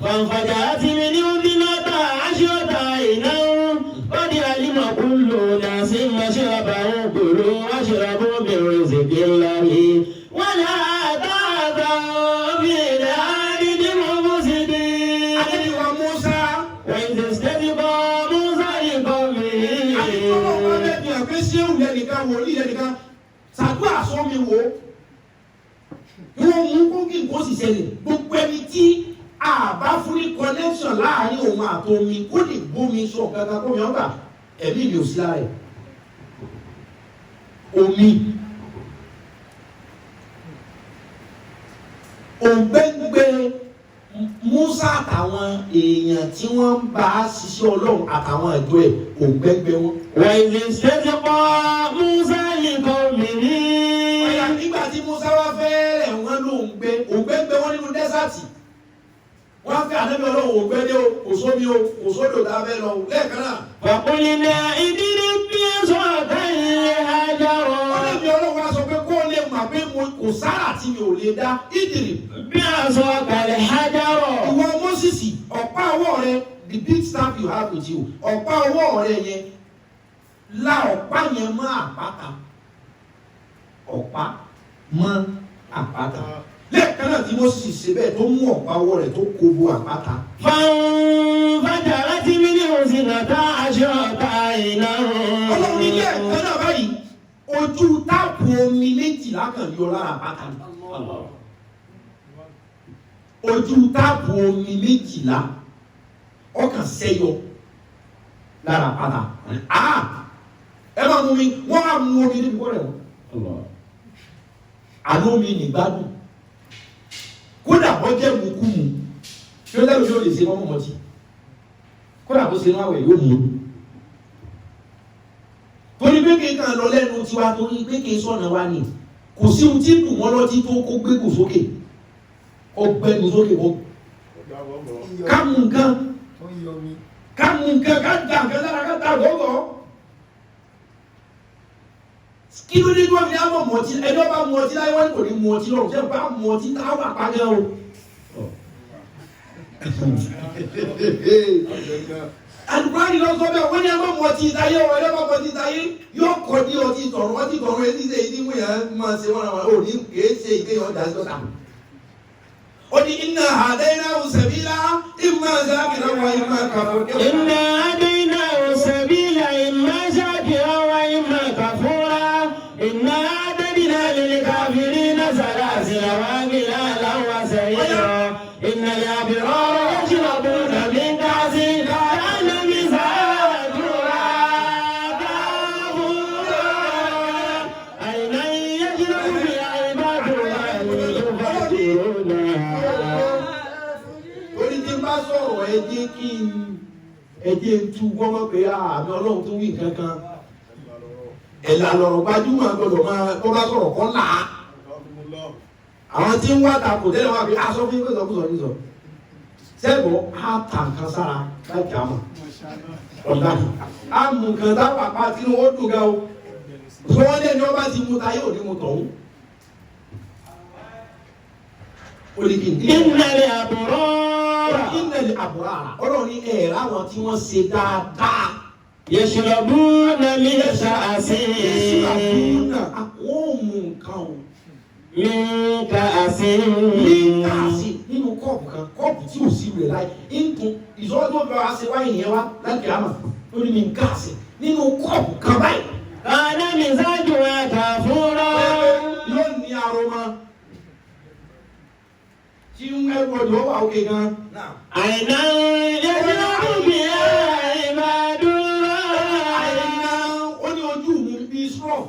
فانفجرت منه اثنتا عشرة عينا قد علم كل أناس مشربهم كلوا واشربوا من رزق الله ولا تعثوا في الأرض مفسدين. وإذ استسقى موسى لقومه wọ́n mú kókì kó sì ṣẹlẹ̀ gbogbo ẹni tí a bá fún ní connection láàrin òun àtomi kó lè gbómi sọ kankan kó mi ọgbà ẹ̀mí mi ò sí lára ẹ̀ omi ògbẹ́ngbẹ́ Musa àtàwọn èèyàn tí wọ́n ń bá ṣiṣẹ́ Ọlọ́run àtàwọn ẹ̀dọ́ ẹ̀ ògbẹ́ngbẹ́ wọn. wọ́n ìdí ṣẹ́jọ́pọ̀ Musa yìí kọ́ mi ní. Nígbà tí Musa wá fẹ́ rẹ̀ wọ́n ló ń gbé ògbẹ́gbẹ́ wọn nínú dẹ́sàtì wọ́n fẹ́ ànábì Ọlọ́run ògbẹ́dẹ́ o kò sómi o kò sódò tá a fẹ́ lọ lẹ́ẹ̀kan náà. Fàkúlìlẹ̀ ìdílé bí ẹ̀sọ́ àtẹ̀yẹ àjàrọ̀. Wọ́n lè fi Ọlọ́run wá sọ pé kó lè mà pé kò sára tí mi ò lè dá ìdìrì. Bí ẹ̀sọ́ àtẹ̀yẹ àjàrọ̀. Ìwọ Mósìsì ọ̀pá ọwọ́ rẹ the big staff you have with you ọ̀pá ọwọ́ rẹ yẹn la ọ̀pá yẹn mọ́ àpáta ọ̀pá mọ́ àpáta lẹ́ẹ̀kan náà tí Mósè ṣe bẹ́ẹ̀ tó mú ọ̀pá ọwọ́ rẹ̀ tó kó bo àpáta. fàǹfàjà láti mí ní òsì nàta aṣọ ọ̀tá iná. Ọlọ́run ní lẹ́ẹ̀kan náà báyìí ojú táàpù omi méjìlá kan yọ lára àpáta ni. Ojú táàpù omi méjìlá ọkàn ṣẹyọ lára àpáta. Ẹ máa mú mi wọ́n á mú omi níbi kọ́rẹ̀ wọn. Àná omi nìgbádùn kódà wọ́n jẹ́ mùkúmù tí ó lẹ́nu yóò lè ṣe mọ́mọ́ mọ́tì kódà kó ṣe máa wẹ̀ yóò mú torí pé kí n kàn lọ lẹ́nu tiwa torí pé kí n sọ̀nà wa ni kò sí ohun tí dùn wọ́n lọ́tí tó kó gbégùn sókè ọgbẹ́nu sókè wọ́n ká mú nǹkan ká dà nǹkan lára ká dà gọ́gọ́. Kí ló dé tó fi á mọ̀ mọ̀tí ẹjọ́ bá mu ọtí láyé wọ́n kò ní mu ọtí lọ́rùn ṣé bá mu ọtí táwọn àpájẹ́ o. Àdùkúránì lọ sọ bẹ́ẹ̀ wọ́n ní ẹgbẹ́ mu ọtí ìtayé ọ̀ ẹjọ́ bá mu ọtí ìtayé yóò kọ́ ní ọtí ìtọ̀run etí ṣe ìdí wọ̀nyí máa ṣe wọ́n àwọn òní kìí ṣe ìkéyàn ọjà ìjọta. Ó ní inna hadaynahu sabila imma shakiran wa imma kafura. Inna hadaynahu sabila imma shakiran wa imma kafura. Inna a'tadna lil kafirina salasila wa aghlalan wa sa'ira. Inna al-abrara yashrabuna min ka'sin kana mizajuha kafura. Aynan yashrabu biha ibadullah yufakiruna. Orí tí n bá sọ̀rọ̀ ẹ jẹ́ tú wọ́n mọ̀ pé àmì Ọlọ́run tó wí nǹkan kan. Ẹ̀là lọ̀rọ̀ gbajúmọ̀ gbọdọ̀ máa tó bá sọ̀rọ̀ kọ́ là á. Àwọn tí ń wá takò tẹ́lẹ̀ wá pé aṣọ fún ìgbésọ̀ kúsọ̀ ní sọ. Sẹ́gbọ̀n á ta nǹkan sára láì kí a mọ̀. Ọ̀gá á mú nǹkan táwọn àpá tí wọ́n dùn gan o. Sọ wọ́n lé ní ọba ti mú ta yóò ní mu tọ̀hún. ó lè kí n kí. innal abrara innal abrara ọlọ́run ní ẹ̀rọ àwọn tí wọ́n ṣe dáadáa. yashrabuna min ka'sin wọ́n mú nǹkan o. min ka'sin nínú kọ́ọ̀pù kan kọ́ọ̀pù tí ò sí rẹ̀ láì nǹkan ìṣòro tó bá ṣe wáyé yẹn wá láti àmà ó ní min ka'sin nínú kọ́ọ̀pù kan báyìí. kana mizajuha kafura yóò ní aroma tí ń ẹgbọ́dọ̀ wà òkè gan. àìná yashrabu biha ibadullah àìná ó ní ojú mi bí straw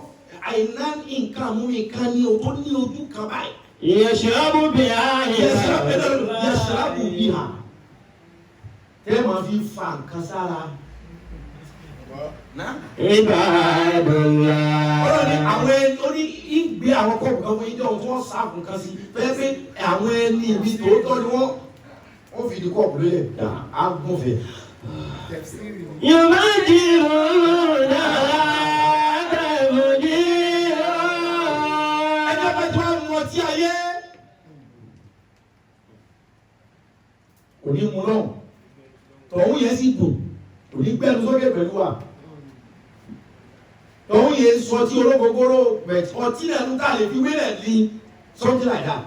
àìná nǹkan mú mi kan ní o tó ní ojú kan báyìí. yashrabu biha yashrabu biha tẹ́ máa fi fa nǹkan sára. ibadullah ọlọ́run ní àwọn ẹni ó ní ìgbé àwọn kọ́ọ̀bù kan fún ìjọ tí wọ́n sáàbù kan sí fẹ́ pé àwọn ẹni ibi tòótọ́ ni wọ́n fi di kọ́ọ̀bù lélẹ̀ agúnfẹ̀. yumajiruna tabjira ẹjọ́ bá tí wọ́n mú ọtí ayé kò ní mú náà tọ̀hún yẹn sì dùn kò ní gbẹ́nu sókè pẹ̀lú wa. tọ̀hún yẹn sọ tí ológogoro bẹ̀t ọtí lẹ́nu tá a lè fi wélẹ̀ ní something like that.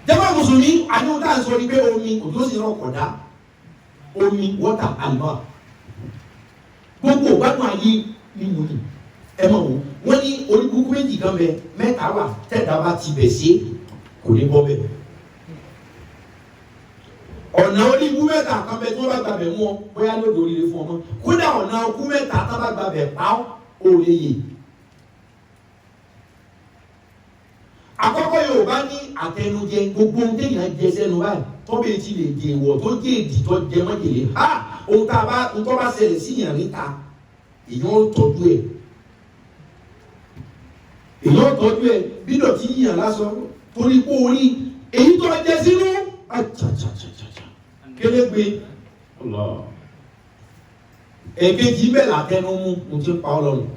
jẹ́wọ́n mùsùlùmí àníwò tá à ń sọ ní pé omi òjò sì rán kọ̀dá omi wọ́tà àlùmọ́ gbogbo ìgbádùn ayé ni mo ní ẹ mọ̀ wọ́n ní oníkúkú méjì kan bẹ mẹ́ta wà tẹ́ẹ̀dá bá ti bẹ̀ sí kò ní bọ́ bẹ́ẹ̀. ọ̀nà oníkú mẹ́ta kan bẹ tí wọ́n bá gbàbẹ̀ mú ọ bóyá lóde oríire fún ọmọ kódà ọ̀nà okú mẹ́ta tí wọ́n bá gbàbẹ̀ pa ọ́ òye yè. àkọ́kọ́ Yorùbá ní àtẹnujẹ gbogbo ohun téèyàn jẹ sẹ́nu báyìí tọ́bẹ̀ ti lè dè wọ̀ tó jẹ́ èdì tó jẹ mọ́jèlé ohun tó bá ṣẹlẹ̀ sí yàn níta èèyàn ó tọ́jú ẹ̀ bí dọ̀tí yíyàn lásán torí kó orí èyí tó jẹ sínú kélégbé èkejì bẹ́ẹ̀ látẹnu mú mo ti pa ọlọ́run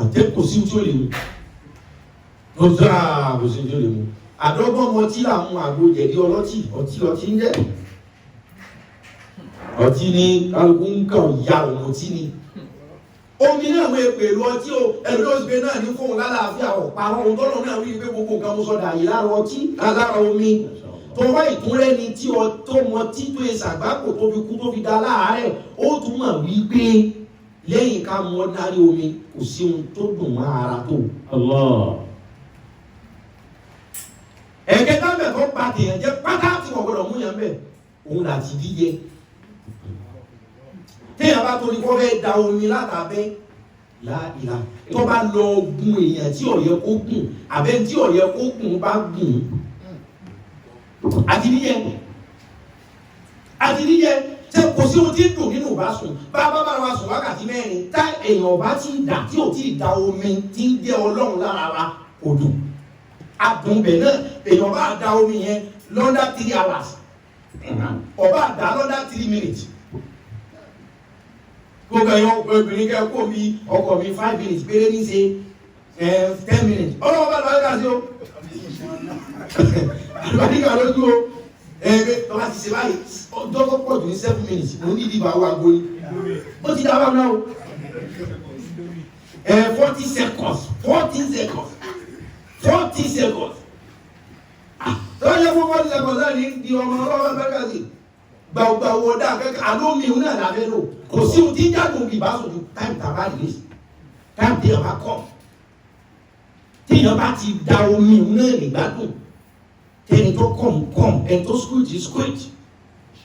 àtẹ́kù sí tí ó lè mú lọ́sàá kò sí tí ó lè mú àdọ́gbọ́n mọ tí làwọn àgbo jẹ̀dí ọtí ń jẹ́ ọtí ní kálukú ń kàn ya òun tí ni omi náà wọ́n èpè lu ọtí o ẹ̀rọ ló gbé náà ní fóun lálàáfíà ọ̀pá ohun tó lọ́nà wí pé gbogbo nǹkan mo sọ̀dà yìí lára ọtí lára omi tó wá ìtúnrẹ́ ni tí tó mọ tí tó yẹ sàgbákò tó fi kú tó fi da láàárẹ̀ ó tún mọ̀ wí pé lẹ́yìn ká mọ dárí omi kò sí ohun tó dùn mọ́ ara tó. ẹ̀kẹ́ta bẹ̀ tó pa tèèyàn jẹ́ pátá tí wọ́n gbọ́dọ̀ mú yàn bẹ̀ òun láti díje téèyàn bá torí kọ́ fẹ́ da omi látàbẹ́ láìla tó bá lọ gun èèyàn tí ó yẹ kó gùn àbẹ́ tí ó yẹ kó gùn bá gùn àti níyẹ tẹ kò sí ohun tí ń dùn nínú ìbásùn bá wa sùn wákàtí mẹ́rin tá èèyàn bá ti dà tí ò tí ì da omi tí ń jẹ́ Ọlọ́run lára wa kò dùn adùnbẹ̀ náà èèyàn bá da omi yẹn lọ́dá 3 hours ọba dà lọ́dá 3 minutes gbogbo ẹ̀yàn obìnrin kẹ́ kó mi ọkọ mi 5 minutes péré ní ṣe 10 minutes ọlọ́wọ́ bá lọ́wọ́ ká sí o àlùbáríkà lójú o ẹgbẹ́ tó bá ti ṣe báyìí ọjọ́ tó pọ̀ jù ní 7 minutes mo ní ìdìbò àwọn àgbo ni ó ti dábàá náà o 40 seconds tó yẹ fún 40 seconds náà ní di ọmọ ọlọ́wọ́ bẹ́ẹ̀ ká sí gbàgbàwò ọ̀dà akẹ́kọ̀ọ́ àlómi òun náà lábẹ́ lò kò sí ohun tí ń jágun bí ìbá sọ̀rọ̀ táìmù tàbá rèé táìmù tí èèyàn bá kọ̀ tí èèyàn bá ti da omi òun náà nígbàdùn ẹni tó kọ̀m ẹni tó squid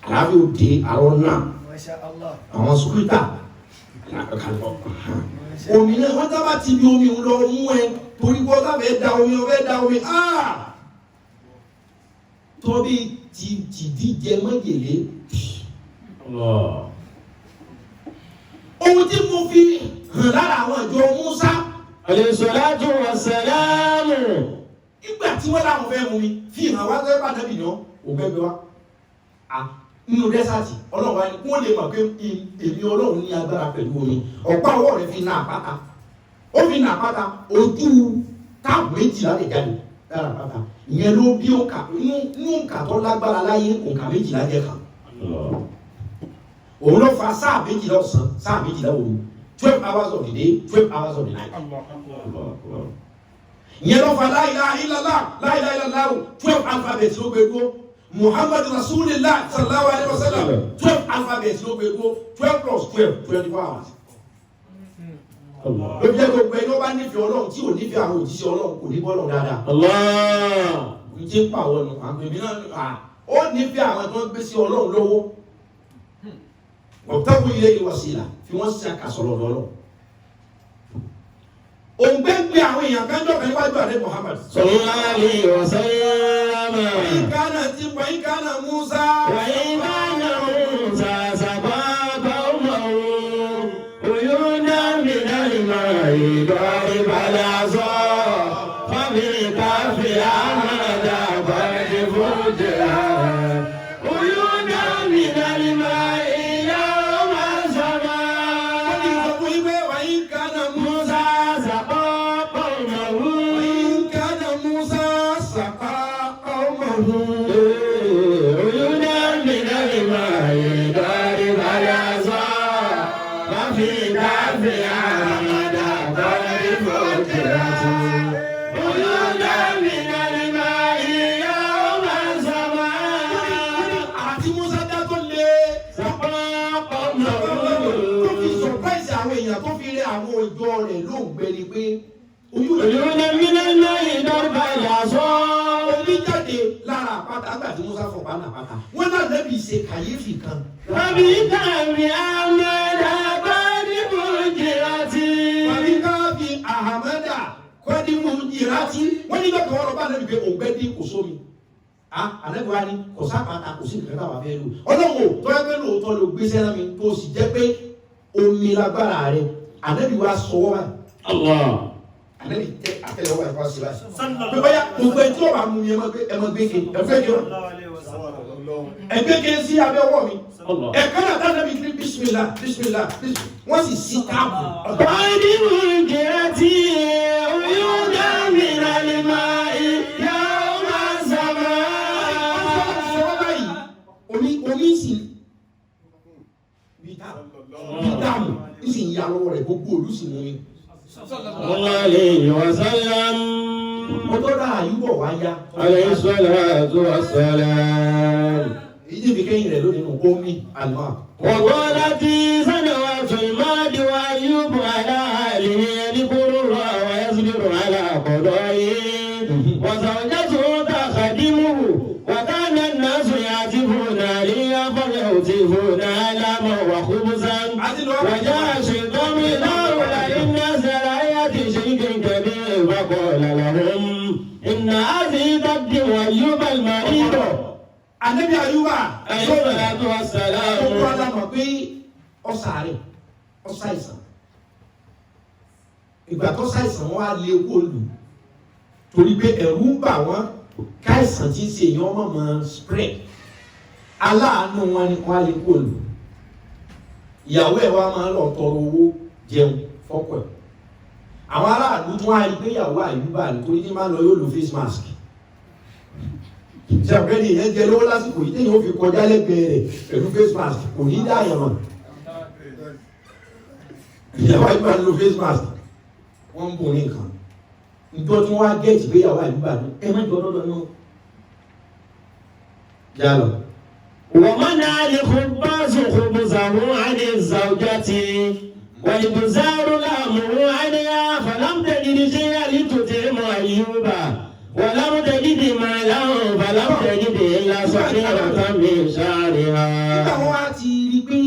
alábẹ́ òde àwọn náà àwọn squidà omi náà wọ́n tábà ti bí omi òun lọ mú ẹ torí bọ́ lábẹ́ da omi tóbi ti díjẹ mọ́jèlé ohun tí mo fi hàn lára àwọn ìjọ Musa alayhi salatu wa salamu nígbà tí wọ́n láwọn fẹ́ mú mi fi hàn wá sẹ́pà náà bìnà ògbẹ́gbẹ́ wa nínú dẹ́sàtì Ọlọ́run wa ni kó lè mọ̀ pé èmi Ọlọ́run ní agbára pẹ̀lú omi ọ̀pá ọwọ́ rẹ̀ fi ná àpáta ó fi nà àpáta ojú táàbù méjìlá lè jáde lára àpáta ìyẹn ló bí òǹkà inú òǹkà tó lágbára láyé òǹkà méjìlá jẹ́ kan òun ló fa sáà méjìlá ọ̀sán sáà méjìlá òru 12 hours of the day 12 hours of the night ìyẹn ló fa la ilaha illallah la ilaha illallah 12 alphabets ló gbé dúró Muhammad Rasulullah sallallahu alaihi wasallam 12 alphabets ló gbé dúró 12 plus 12 24 hours ló jẹ́ gbogbo ẹni ó bá nífẹ̀ẹ́ Ọlọ́run tí ò nífẹ̀ẹ́ àwọn òjíṣẹ́ Ọlọ́run kò ní bọ́lọ̀ dáadáa ní tí ń pa àwọn ọ̀nà àgbègbè náà ó nífẹ̀ẹ́ àwọn tó ń gbé sí Ọlọ́run lọ́wọ́ ọ̀tọ́kùn ilé ìwọ̀sílà fi wọ́n sí àkàsọ̀rọ̀ lọ́lọ́ òǹgbẹ́gbẹ́ àwọn èèyàn kan jọ́ kan níwájú àrẹ Muhammad sallallahu alaihi wasallam ìkànnà tí wọ́n ìkànnà Musa وإيمانا موسى سقى قومه عيونا من الماء ضرب العصا فبالكهف أحمد قد فجرا عيونا من الماء يوم السماء وإكان موسى سقى قومه موسى سقى قومه عيونا من الماء ضرب العصا وفي كهف أحمد قد فجرت عيونا من الماء يوم السماء àti Musa dá tó lé سقى tó fi قومه surprise àwọn èèyàn tó fi rí àwọn ìjọ rẹ̀ ló ń gbẹ ni pé عيونا من الماء ضرب العصا omi jáde lára àpáta àgbà tí Musa fọ̀ pánà àpáta wọ́n náà lẹ́bi ṣe kàyéfì kan وفي كهف أحمد قد فجرت wàbí káàbí ahamada kọ́dímù ìrántí wọ́n ní lọ́kàn wọn lọ bá lẹ́bi pé òǹgbẹ́ dín kò sómi àlẹ́bi wa ni kò sápàtà kò sí nǹkan táwa fẹ́ lò ọlọ́wọ́ tó yẹ pé lóòótọ́ ló gbé sẹ́nà mi tó sì jẹ́ pé omi lágbára rẹ̀ àlẹ́bi wa sọ wọ́n báyìí الله àlẹ́bi tẹ àtẹlẹwọ́ báyìí wá sí báyìí pé báyà gbogbo ẹni tí wọ́n bá mú mi ẹ má gbé ke ẹgbẹ́ ke sí abẹ́ ọwọ́ mi الله ẹ̀ka náà tá lẹ́bi kiri bisimilá bisimilá wọ́n sì sí káàbù قد فجرت عيونا من الماء يوم السماء omi sì bídàmù sì ń ya lọ́wọ́ rẹ̀ gbogbo olú sì mú mi. صلى الله عليه وسلم mo tó dá àyùbọ̀ wá yá. عليه الصلاة والسلام èyí tí fi kẹ́yìn rẹ̀ lónìí nù omi àlùmọ́. وقالت سنوات الماضي وأيوب على أهله يذكر الله ويصبر على قضائه وزوجته تخدمه وكان الناس يعتفون عليها فيهتفون علما وخبزا وجاء الشيطان إلى هؤلاء الناس لا يأتي شيء كبير فقال لهم إن هذه تقدم أيوب المريض Ànábì Àyùbá Salatu wassalam. ó kọ́ alámọ̀ pé ọ̀sàárẹ̀ ọ̀sàìsàn ìgbà tó ṣàìsàn wọn á lé owó lù torí pé ẹ̀rù ń bà wọ́n káìsàn tí ń ṣe èèyàn ọmọ mọ́ spread aláàánú wọn ni wọ́n á lé owó lù ìyàwó ẹ̀ wá máa ń lọ tọrọ owó jẹun fọ́pọ̀ ẹ̀ àwọn aráàlú tún á rí pé ìyàwó Àyùbá nítorí tí máa ń lọ yóò lo face mask ṣàpẹ́ni ìyẹn jẹ lówó lásìkò yìí téèyàn ó fi kọjá lẹ́gbẹ̀ẹ́ rẹ̀ pẹ̀lú face mask kò ní dáyàn mọ̀ ìyàwó Àyùbá ń lo face mask wọ́n ń bò ní nǹkan nítorí tí wọ́n á gẹ́ẹ̀tì pé ìyàwó Àyùbá ní ẹ má jọ lọ́dọ̀ náà yálọ. ومنع الخباز خبزه عن الزوجة والبزار الأمر عنها فلم تجد شيئا لتطعم أيوب ولم تجد مالا فلم تجد إلا صحيرة من شعرها. nígbà wọn á ti rí pé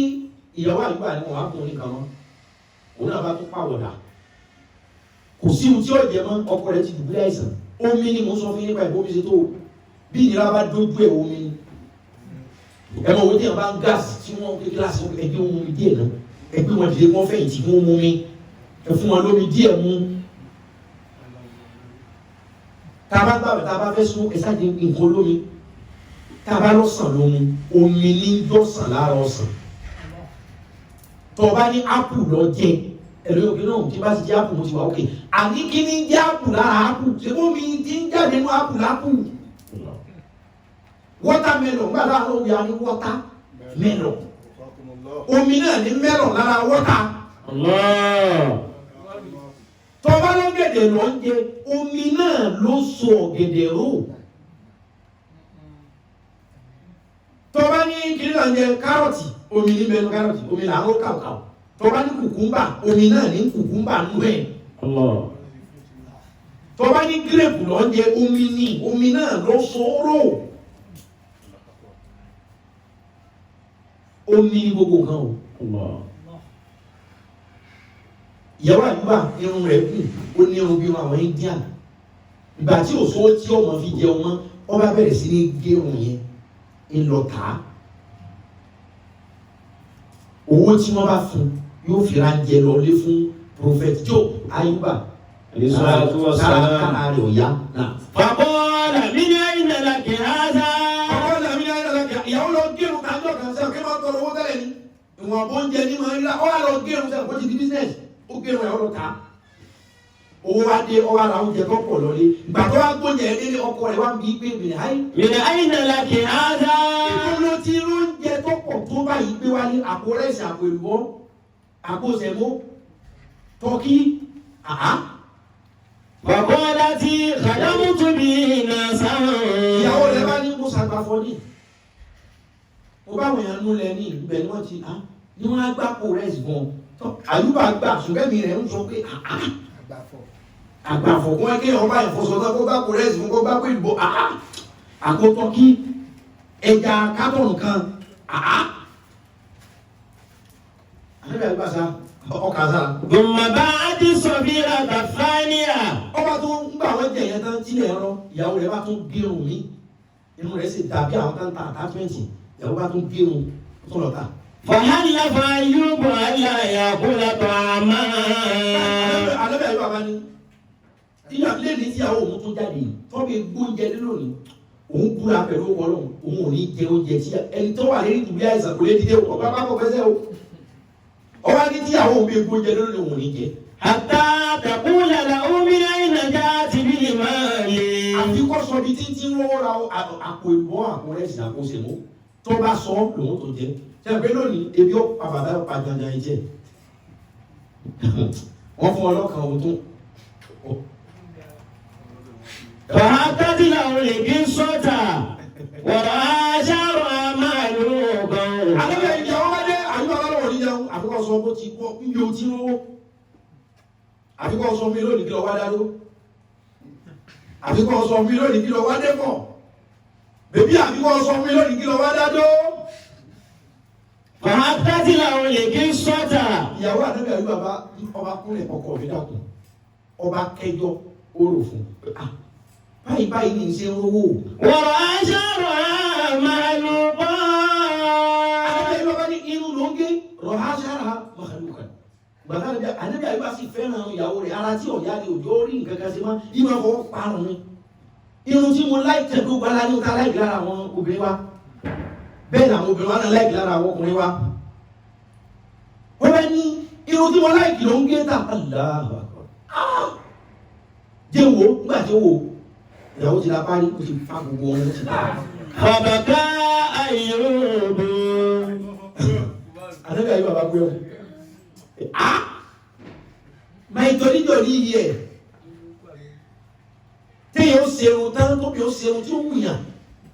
ìyàwó Àyùbá ni wọn á kún nìkan mọ́ òun náà bá tún pàwọ̀dà kò sí ohun tí ó jẹ mọ́ ọkọ rẹ̀ ti dùbúlẹ̀ àìsàn omi ni mò ń sọ fún yín nípa ìbomi ṣe tó bí ìnira bá dójú ẹ̀ omi ni ẹ mọ̀ wọ́n tí wọ́n bá ń gáàsì tí wọ́n gbé gíláàsì ẹgbẹ́ wọn mú díẹ̀ náà ẹgbẹ́ wọn dìde wọ́n fẹ̀yìntì wọ́n mú mi ẹ fún wọn lómi díẹ̀ mú tá a bá gbàgbé tá a bá fẹ́ sún ẹ̀sà di nǹkan lómi tá a bá lọ́sàn lómi omi ní dọ́sàn lára ọ̀sán tó o bá ní ápù lọ jẹ ẹ̀rọ òkè náà tí bá ti jẹ́ àpù mo ti wà òkè àní kí ni jẹ́ àpù lára àpù ṣé kó mi ti ń jáde nínú àpù lápù watermelon gbàdá àwọn òbí wa ní watermelon omi náà ní melon lára water tọ́ba lọ́gẹ̀dẹ̀ lọ ń jẹ omi náà ló so ọ̀gẹ̀dẹ̀ rò tọ́ba ní kiri náà ń jẹ kárọ̀tì omi ní mẹ́nu kárọ̀tì omi là ń ró kàwkàw tọ́ba ní kùkúmbà omi náà ní kùkúmbà nú ẹ̀ tọ́ba ní gírèpù lọ ń jẹ omi náà ló so rò omi ní gbogbo nǹkan o. Ìyàwó àdúgbà irun rẹ̀ kù ó ní irun bí wọn àwọn Indian ìgbà tí òṣòwò tí ọmọ fi jẹun mọ́ wọ́n bá bẹ̀rẹ̀ sí ní gé irun yẹn ń lọ tà á owó tí wọ́n bá fún yóò fi ránjẹ lọlé fún Prophet Job Ayuba sára rẹ̀ ọ̀yá náà. Faqala min ayna laki hadha. Faqala min ayna laki ìyàwó lọ gé irun kájọ kan sẹ́wọ̀n kí wọ́n tọrọ owó tẹ́lẹ̀ ní ìwọ̀n bó ń jẹ ní mọ̀ nílá ọ́ wà lọ gé irun sẹ́wọ̀n kó ti di business ó gé irun ẹ̀ ọ́ lọ tà á owó wa dé ọwọ́ ara oúnjẹ tó pọ̀ lọ́lé ìgbà tó wá gbóúnjẹ ẹ̀ délé ọkọ rẹ̀ wá ń bí pé min ayna laki hadha. ìfúnlọ tí oúnjẹ tó pọ̀ tó báyìí gbé wá ní àpò rẹ́sì àpò èlùbọ́ àpò sẹ̀mó tọ́kí Faqalati khadamtu bihi nasan. ìyàwó rẹ̀ bá ní mo ṣàgbàfọ́ ní mo bá wọn yàn nú lẹ ní ibẹ̀ ni wọ́n ti ní wọ́n á gbàpò rẹ́sì gan Àyùbá gbà ṣùgbọ́n mi rẹ̀ ń sọ pé àgbàfọ̀ kún ẹgbẹ́ ọba ìfọ̀sọ̀tọ́ kó gbàpò rẹ́sì fún kó gbàpò ìbò àkótọ́ kí ẹja kátọ̀nù kan àníbẹ̀ Àyùbá sá ọkà sára. Thumma ba'ati sabirata thaniya. ọba tó ń gbà wọ́n jẹ yẹn tán tílẹ̀ ẹ̀rọ ìyàwó rẹ̀ bá tún gérun mi inú rẹ̀ sì dàbí àwọn kan ta àtàtúmẹ̀tì ìyàwó bá tún gérun tó lọ ta. Fahallafa Ayyubu alla ya'kula ta'ama. àlẹ́bẹ̀ Àyùbá bá ní ìyàwó lè ní tíyàwó òun tún jáde tọ́bi gbóúnjẹ lónìí òun búra pẹ̀lú ọlọ́run òun ò ní jẹ oúnjẹ tí ẹni tó wà lórí ìdùbí àìsàn kò lè dìde ọba bá kọ fẹsẹ̀ o ọba ní tíyàwó òun bí gbóúnjẹ lónìí òun ò ní jẹ. Hatta taqula lahu min ayna ja'ti bil mali. àfi kọ́ sọ bí títí ń rówó ra àpò ìbọn àpò rẹ̀sì àpò sèmó tó bá sọ lòun tó jẹ ṣàgbé lónìí ebi ó pa bàbá ó pa janjan ẹ jẹ wọ́n fún ọlọ́kan òun tó. فهتت له القصة ورأى شرها معلوقا. àlẹ́bẹ̀ ìyàwó bá dé Àyùbá bá lọ́wọ́ níjẹun àfikọ́ sọ bó ti pọ̀ níbi o ti rówó àfikọ́ sọ mi lónìí kí lọ wá dádó àfikọ́ sọ mi lónìí kí lọ wá dẹ́kọ̀ bèbí àfikọ́ sọ mi lónìí kí lọ wá dádó. فهتت له القصة. ìyàwó àlẹ́bẹ̀ Àyùbá bá ọba kúnlẹ̀ ọkọ mi dàkún ọba kẹjọ ó rò fún báyìí báyìí ní ṣe ń rówó. ورأى شرها معلوقا. àlẹ́bẹ̀ Àyùbá bá ní irun ló ń gé rọ̀há sára màlúkà gbàgbà àlẹ́bẹ̀ Àyùbá sì fẹ́ràn ìyàwó rẹ̀ ara tí ọ̀yá ni òjò rí nǹkan kan sí mọ́ ìmọ̀ fọwọ́ parun ni irun tí mo láì tẹ̀dó gbala ní ọ̀tá láì lára àwọn obìnrin wa bẹ́ẹ̀ làwọn obìnrin wa náà láì lára àwọn ọkùnrin wa wọ́n bá ní irun tí mo láì kìlọ̀ ń gé tà jẹ́ wo nígbà tí ó wo ìyàwó ti la parí ó ti fa gbogbo ọmọ ti ta. فبكى أيوب. àlẹ́bẹ̀ Àyùbá bá gbé ọ máa jọdíjọdí yìí ẹ̀ téèyàn ó serun tán tó bí ó serun tí ó wùyàn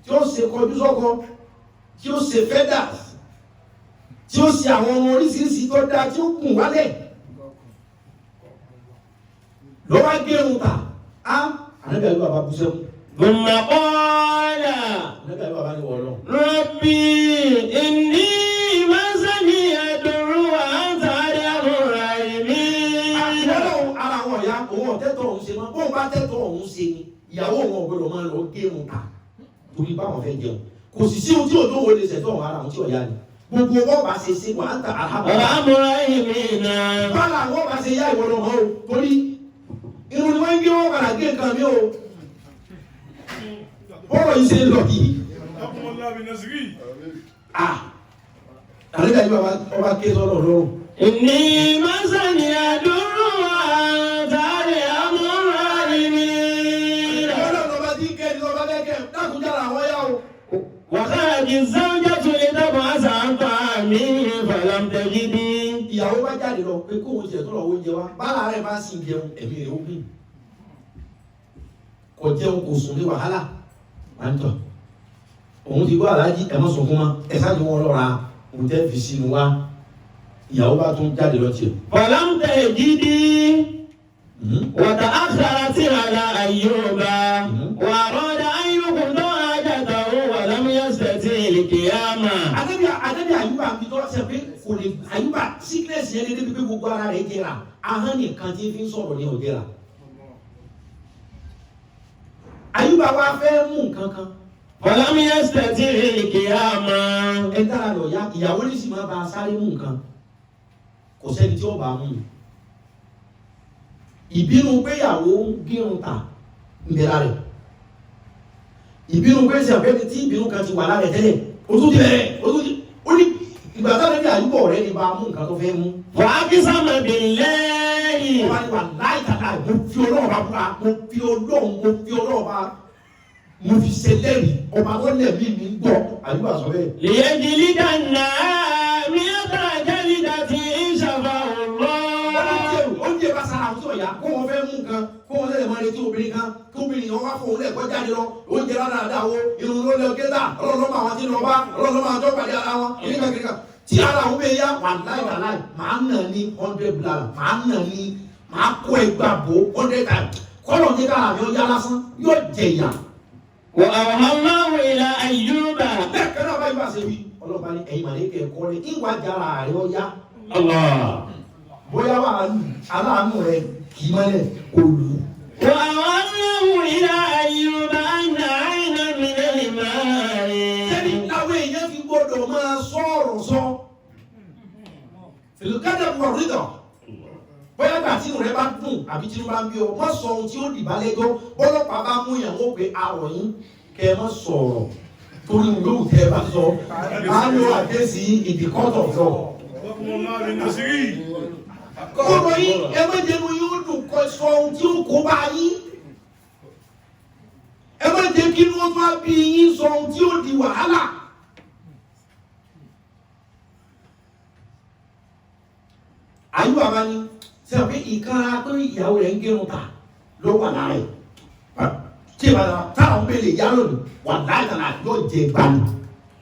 tí ó ṣe kọjú sọ́kọ tí ó ṣe fẹ́dà tí ó ṣe àwọn ọmọ oríṣiríṣi tó dáa tí ó gùn wálẹ̀ lọ́wọ́ gẹ́rùn ta àlẹ́bẹ̀ Àyùbá bá bú sẹ́kù. ثم قال àlẹ́bẹ̀ Àyùbá bá ní wọ̀ lọ. ربي إني مسني الضر وأنت أرحم الراحمين. àtìlẹ́lọ́run ara wọn ìyá òun ọ̀tẹ́tọ̀ òun ṣe mọ́ bóun bá tẹ́tọ̀ òun ṣe ni ìyàwó òun ọ̀gbọ́dọ̀ máa lọ gẹ́rùn ta torí báwọn fẹ́ jẹun kò sì sí ohun tí òjò wo lè ṣẹ̀tọ̀ ara àwọn tí ọ̀yá ni gbogbo wọn bá ṣe ṣe wà á ta àhábọ̀. أرحم الراحمين. bára wọn bá ṣe yá ìwọ lọ́mọ o torí irun ni wọ́n ń gé wọn padà gé nǹkan mi o bọ́ọ̀rọ̀ yìí ṣe ń lọ yìí. àlejò àyè ọba ké sọ́dọ̀ lọ́rùn إني مسني الضر وأنت أرحم الراحمين. وخرج الزوجة لتبحث عن طعامه فلم تجد. ìyàwó bá jáde lọ pé kóun tiẹ̀ tó lọ oúnjẹ wa bára rẹ̀ bá sì jẹun ẹ̀mí rẹ̀ ó gbìn kò jẹun kò sùn ní wàhálà máa ń tọ̀ òun ti gbọ́ aláàjì ẹ̀ mọ́ sọ fún wa ẹ̀ sáájú wọn lọ́ra òun tẹ́ fi sínú wa ìyàwó bá tún jáde lọ tiẹ̀. فلم تجد وتأخرت على أيوب وأراد أن يقضى حاجته ولم يستطع القيام. Ànábì Àyùbá mi tọ́ ṣe pé kò lè Àyùbá sickness yẹn débi pé gbogbo ara rẹ̀ jẹrà ahọ́n nìkan tí fi ń sọ̀rọ̀ ní ọ̀jẹ̀rà. Àyùbá wa fẹ́ mú nǹkan kan. ولم يستطع القيام. Ẹ dára lọ ya ìyàwó ní sì máa bá a sáré mú nǹkan kò sẹ́ni tí ó bá a mú. Ìbínú péyàwó ń gírun ta ń bẹ̀rẹ̀ rẹ̀. Ìbínú pé ṣàfẹ́ni tí ìbínú kan ti wà lára ẹ̀ tẹ́lẹ̀ o tún ti bẹ̀rẹ̀ o tún ti ó ní ìgbà táwọn ẹbí Àyùbá ọ̀rẹ́ ni bá a mú nǹkan tó fẹ́ mú. فأقسم بالله. Ọba ni wà láì tàkà mo fi Ọlọ́run bá búra mo fi Ọlọ́run bá mo fi ṣèlérí ọba tó lẹ̀mí mi ń gbọ́ Àyùbá sọ bẹ́ẹ̀. ليجلد النار مئة جلدة إن شفاه الله. Oúnjẹ bá sára àwọn tó yà kó wọn fẹ́ mú nǹkan kó wọn lẹ́yìn máa retí obìnrin kan kó obìnrin yẹn wá fún òun lẹ́ẹ̀kọ́ jáde lọ oúnjẹ ládàáda wo irun ló lé ọgẹ́ta ọlọ́run máa wọn ti lọ bá ọlọ́run máa jọ pàdé ara wọn kìnnìkan tí ara òun bẹ yá wà láì máa nà ní 100 blára máa nà ní máa kó ẹgbà bò 100 times kọ́lọ̀ ní kára mi ó yá lásán yóò jẹ ìyà. وأوحى الله إلى أيوب. bẹ́ẹ̀ kẹ́rẹ́ ọba yóò bá ṣe wí ọlọ́ba ní ẹ̀yìn màlẹ́kẹ̀ ẹ̀kọ́ rẹ̀ ìwà jára rẹ̀ ó yá. الله. bóyá wà aláàánú rẹ̀ kì í mọ́lẹ̀ olù. وأوحى الله إلى أيوب أن عينا من الماء. sẹ́ni láwọn èèyàn fi gbọ́dọ̀ máa sọ̀rọ̀ sọ. fìlùkádà bọ̀ rídọ̀. bóyá gbà tí rẹ̀ bá dùn àbí tí bá ń bí ọ má sọ ohun tí ó dìbà lẹ́jọ́ bọ́lọ́pàá bá mú ìyàwó pé àrọ̀ yín kẹ́ ẹ má sọ̀rọ̀ torí yóò tẹ́ ẹ bá sọ á lọ àdéhùn ìdíkọ́tọ̀ fọ. kọ́rọ̀ yín ẹ má jẹnu yóò dùn kọ́ sọ ohun tí ó kó bá yín. ẹ má jẹ́ kí wọ́n bá bí yín sọ ohun tí ó di wàhálà. Àyùbá bá ní sọ pé ìkara pé ìyàwó rẹ̀ ń gẹrun ta ló wà lára ẹ̀ tí ìbá táwọn bẹ́ẹ̀ lè yá lónìí wà láìka yóò jẹ gbani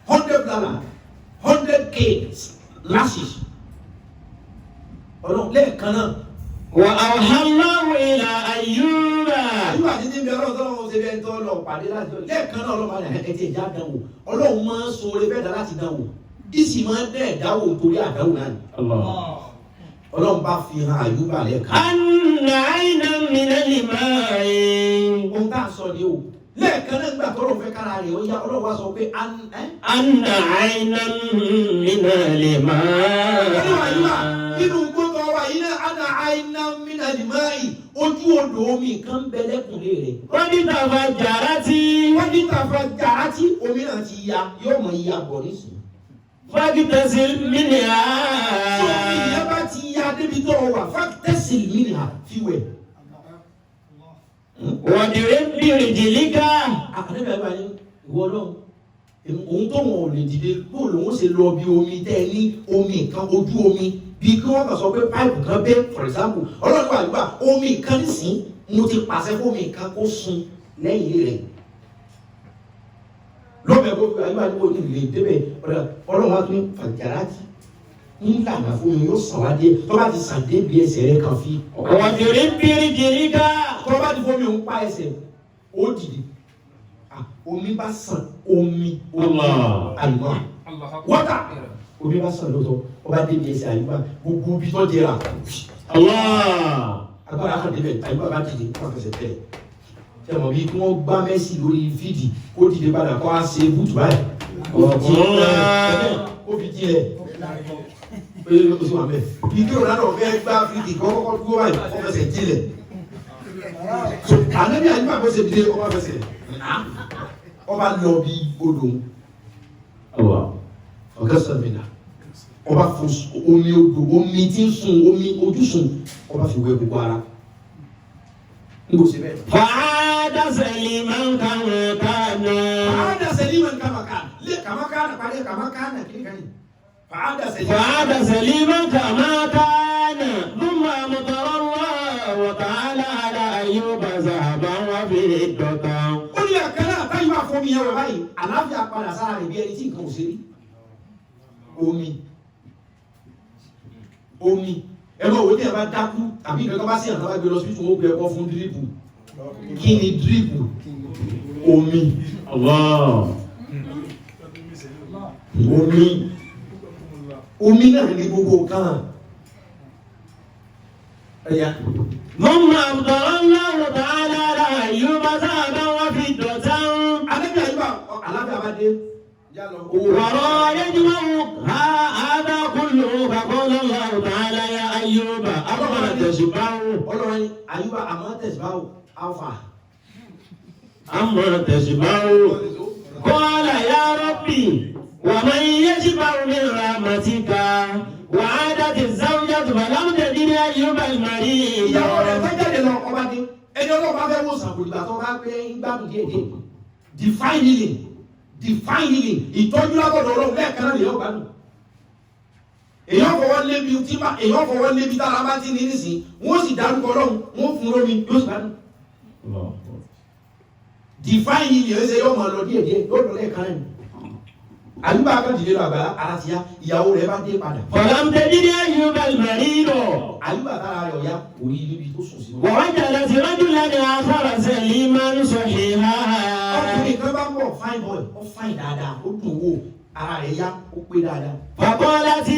100 dollar 100k lashes ọlọ́run lẹ́ẹ̀kan náà. وأوحى الله إلى أيوب. Àyùbá ti ní bí ọlọ́run tó lọ́wọ́ ṣe bẹ́ẹ̀ tó lọ pàdé láti lẹ́ẹ̀kan náà ọlọ́run máa ń ẹ̀ ti ẹ̀já dánwò ọlọ́run máa ń so orí bẹ́ẹ̀ dá láti dánwò ìsì máa ń dẹ́ ẹ̀dáwò torí àdáwò náà. Ọlọ́run bá fi hàn Àyùbá lẹ́ẹ̀kan. أن عينا من الماء. Ohun tá a sọ ni o lẹ́ẹ̀kan náà nígbà tọ́lọ́ fẹ́ kára rẹ̀ ó yá ọlọ́run wá sọ pé أن عينا من الماء. nínú gbọ́dọ̀ wa yìí náà ana àìná mina limayi ojú odò omi kan bẹ lẹ́kùnlé rẹ̀. قد تفجرت. wọ́n ní tàfà jàrá tí omi náà ti ya yóò mọ iye àbọ̀ nísìnyí. فاغتسل منها. tí omi yẹn bá ti ya débi tó wà fagtasil minha fi wẹ̀. واضرب برجلك. àkàndébẹ̀ bá ní ìwọ náà òun tó wọn ò lè dìde bóun lòun ṣe lọ bí omi tẹ́ ẹ ní omi kan ojú omi bí kí wọ́n kàn sọ pé páìpù kan bẹ́ for example ọlọ́run Àyùbá omi kan nísìn mo ti pàṣẹ fún omi kan kó sun lẹ́yìn rẹ̀ lọ́bẹ̀ kó Àyùbá ní ojú ìlẹ̀ débẹ̀ ọlọ́run wá tún fàjàràjì ń lànà fún mi yóò sàn wá dé tó bá ti sàn dé bí ẹsẹ̀ rẹ̀ kan fi. واضرب برجلك. tó bá ti fún mi ń pa ẹsẹ̀ ó dìde omi bá sàn omi àlùmọ́ wọ́tà omi bá sàn lóòótọ́ ọba débi ẹsẹ̀ Àyùbá gbogbo bí tó jẹrà agbára kan débẹ̀ Àyùbá bá dìde kó fẹsẹ̀ tẹ̀ ṣe mọ̀ bí kí wọ́n gbá Messi lórí fídì kó dìde padà kó á ṣe búùtù báyìí kó fi jí ẹ̀ pé o sì wà mẹ́ bí kí Ronaldo fẹ́ gbá fídì kó kọ́kọ́ dúró báyìí kó fẹsẹ̀ jí lẹ̀ ànábì Àyùbá kó ṣe dìde ọba fẹsẹ̀ ọba lọ bí odò ọgá sọmìnà ọba fún omi odò omi tí ń sun omi ojúsùn ọba fi wẹ gbogbo ara níbo ṣe bẹ́ẹ̀. fàádà sẹlímàn kàmá kàná. fàádà sẹlímàn kàmá kàná lé kàmá kàná parí kàmá kàná kiri kan yìí. fàádà sẹlímàn kàmá kàná. thumma amtara Allahu ta'ala ala Ayyuba zahaban wa fiddatan. ó ní àkàrà táyì máa fọ́ mi yẹn wọ̀ báyìí àlàáfíà padà sára rẹ̀ bí ẹni tí nǹkan ò ṣe rí. omi ẹ̀rọ òwe tí ẹ bá dákú tàbí nǹkan bá sí àná bá gbé lọ sí ìtún ó gbé ẹ̀kọ́ fún dírípù. kí ni dírípù? omi. Allah. omi náà ní gbogbo kan. ẹ̀yà. thumma amtara Allahu ta'ala ala Ayyuba zahaban wa fiddatan. alábíà yìí bá alábíà bá dé. ورأى يجمع هذا كله فقال الله تعالى يا أيوب أما تشبع ọlọ́run Ayuba àmọ́ tẹ̀síbáwò alfa. أما تشبع قال يا ربي ومن يشبع من رحمتك وعادت الزوجة فلم تجد أيوب المريض. ìyàwó rẹ̀ fẹ́ jáde lọ ọba dé ẹni ọlọ́run bá fẹ́ wò sàn kò dìgbà tó bá pé ń gbádùn díẹ̀ divine healing ìtọ́jú lábọ̀dọ̀ ọlọ́run lẹ́ẹ̀kan náà lè yọ gbádùn. èèyàn fọwọ́ lébi tára bá ti ní nísìn wọ́n sì dárúkọ ọlọ́run wọ́n fún lómi yóò sì gbádùn. divine healing ẹ̀ṣẹ̀ yóò máa lọ díẹ̀ yóò lọ lẹ́ẹ̀kan náà. Ayuba akadìlẹ̀ lọ àgbàlá ara ti ya ìyàwó rẹ̀ bá dé padà. فلم تجد أيوب المريض. Ayuba tára rẹ̀ ọ̀yá orí níbi tó sùn sí. ووجدت رجلا آخر سليما صحيحا. ọkùnrin kan bá ń bọ̀ fine boy ó fine dáadáa ó dùn wò ara rẹ̀ yá ó pé dáadáa. فقالت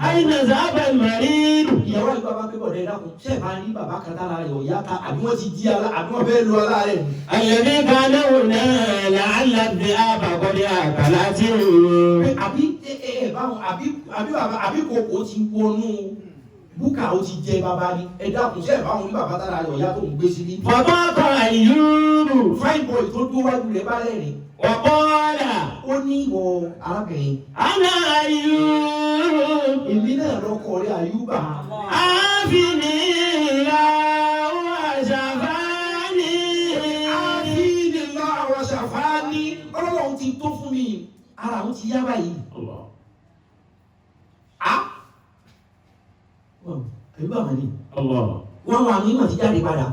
أين ذهب المريض. ìyàwó Ayuba bá pé bọ̀dẹ̀ dákun ṣé ẹ̀ bá rí bàbá kan tára rẹ̀ ọ̀yá ká àbí wọ́n ti jí ala àbí wọ́n fẹ́ lu ala rẹ̀. الذي كان هنا لعل الذئاب قد أكلته. àbí báwọn àbí kòkó ti wọnú búkà ó ti jẹ bàbá ni ẹ dákun ṣé ẹ̀ báwọn rí bàbá tára rẹ̀ ọ̀yá tó ń gbé síbí. فضاق أيوب. fine boy tó dúró wájú rẹ̀ bá rẹ́rìn. وقال ó ní ìwọ arábìnrin. أنا أيوب. èmi náà lọkọ rẹ̀ Ayuba. عافني الله وشفاني. àfihàn àwọn ṣàfáàní ọlọ́run ti tó fún mi ara òun ti yá báyìí. Ayuba mà ní. wọ́n wà ní ìmọ̀ tí jáde padà.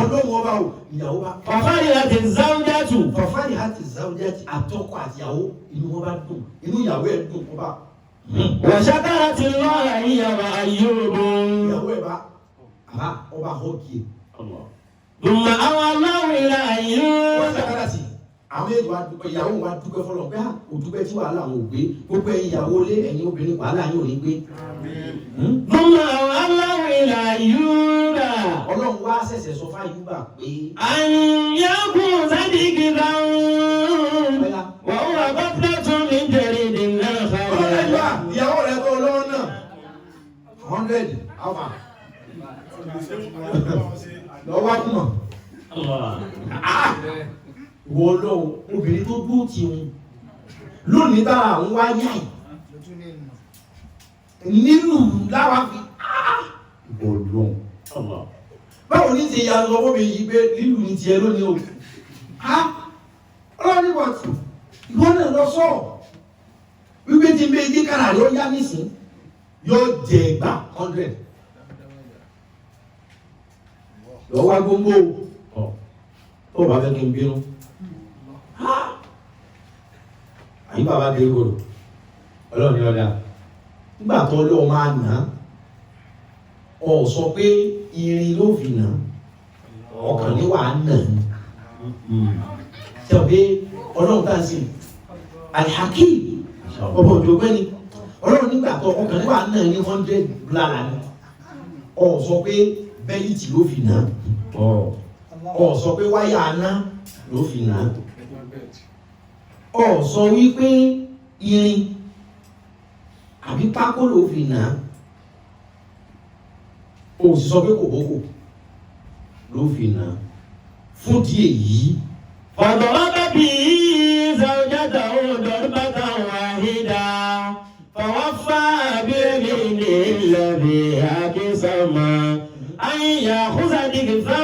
ọlọ́run ọba o ìyàwó bá. ففرحت الزوجة. fàfáàní àti zawjati àtọkọ àtìyàwó inú wọn bá dùn inú ìyàwó ẹ̀ dùn ọba. وشكرت الله هي وأيوب. ìyàwó ẹ̀ bá ọba hókì. ثم أوى الله إلى wọ́n أيوب. ṣàkárà sí àwọn èèyàn wa dúpẹ́ ìyàwó wa dúpẹ́ fọlọ́ pé kò dúpẹ́ tí wàhálà àwọn ò gbé gbogbo ẹ̀yin ìyàwó lé ẹ̀yin obìnrin wàhálà yín ò ní gbé. ثم أوى الله إلى أيوب ọlọ́run wá ṣẹ̀ṣẹ̀ sọ fún Ayuba pé أن يكون صديقا وهو قبضة من جريد آخر. ìyàwó rẹ̀ tó lọ́wọ́ náà 100 alfa lọ́wọ́ kùmọ̀ ìwọ ọlọ́run obìnrin tó dúró tì ń lónìí tára àwọn wá yá yìí nínú láwa fi ìwọ ọlọ́run báwo ní ti ìyá lọ́wọ́ mi yìí pé lílù ní tiẹ̀ lónìí o ọlọ́run ní wọ́n ti ìwọ náà lọ sọ wípé tí méjì kára rẹ̀ ó yá nísìn yóò jẹ ẹgbà 100 lọ́wọ́ gbogbo tó bá fẹ́ kí n bínú àyí bàbá dé gbòrò ọlọ́ni ọ̀dá nígbà tó lọ́ máa nà ọ sọ pé irin ló fi nà ọkàn ní wàá nà ṣe pé ọlọ́run tá a sì alhaki ọmọ òjògbẹ́ ni ọlọ́run nígbà tó ọkàn ní wàá nà ní 100 blára ni ọ sọ pé bẹ́lìtì ló fi nà ọ sọ pé wáyà aná ló fi nà ọ sọ wípé irin àbí pákó ló fi nà ó sì sọ pé kòbókò ló fi nà fún díẹ̀ yìí. فضرب به زوجته ضربة واحدة فيها كسما أن يأخذ دكفا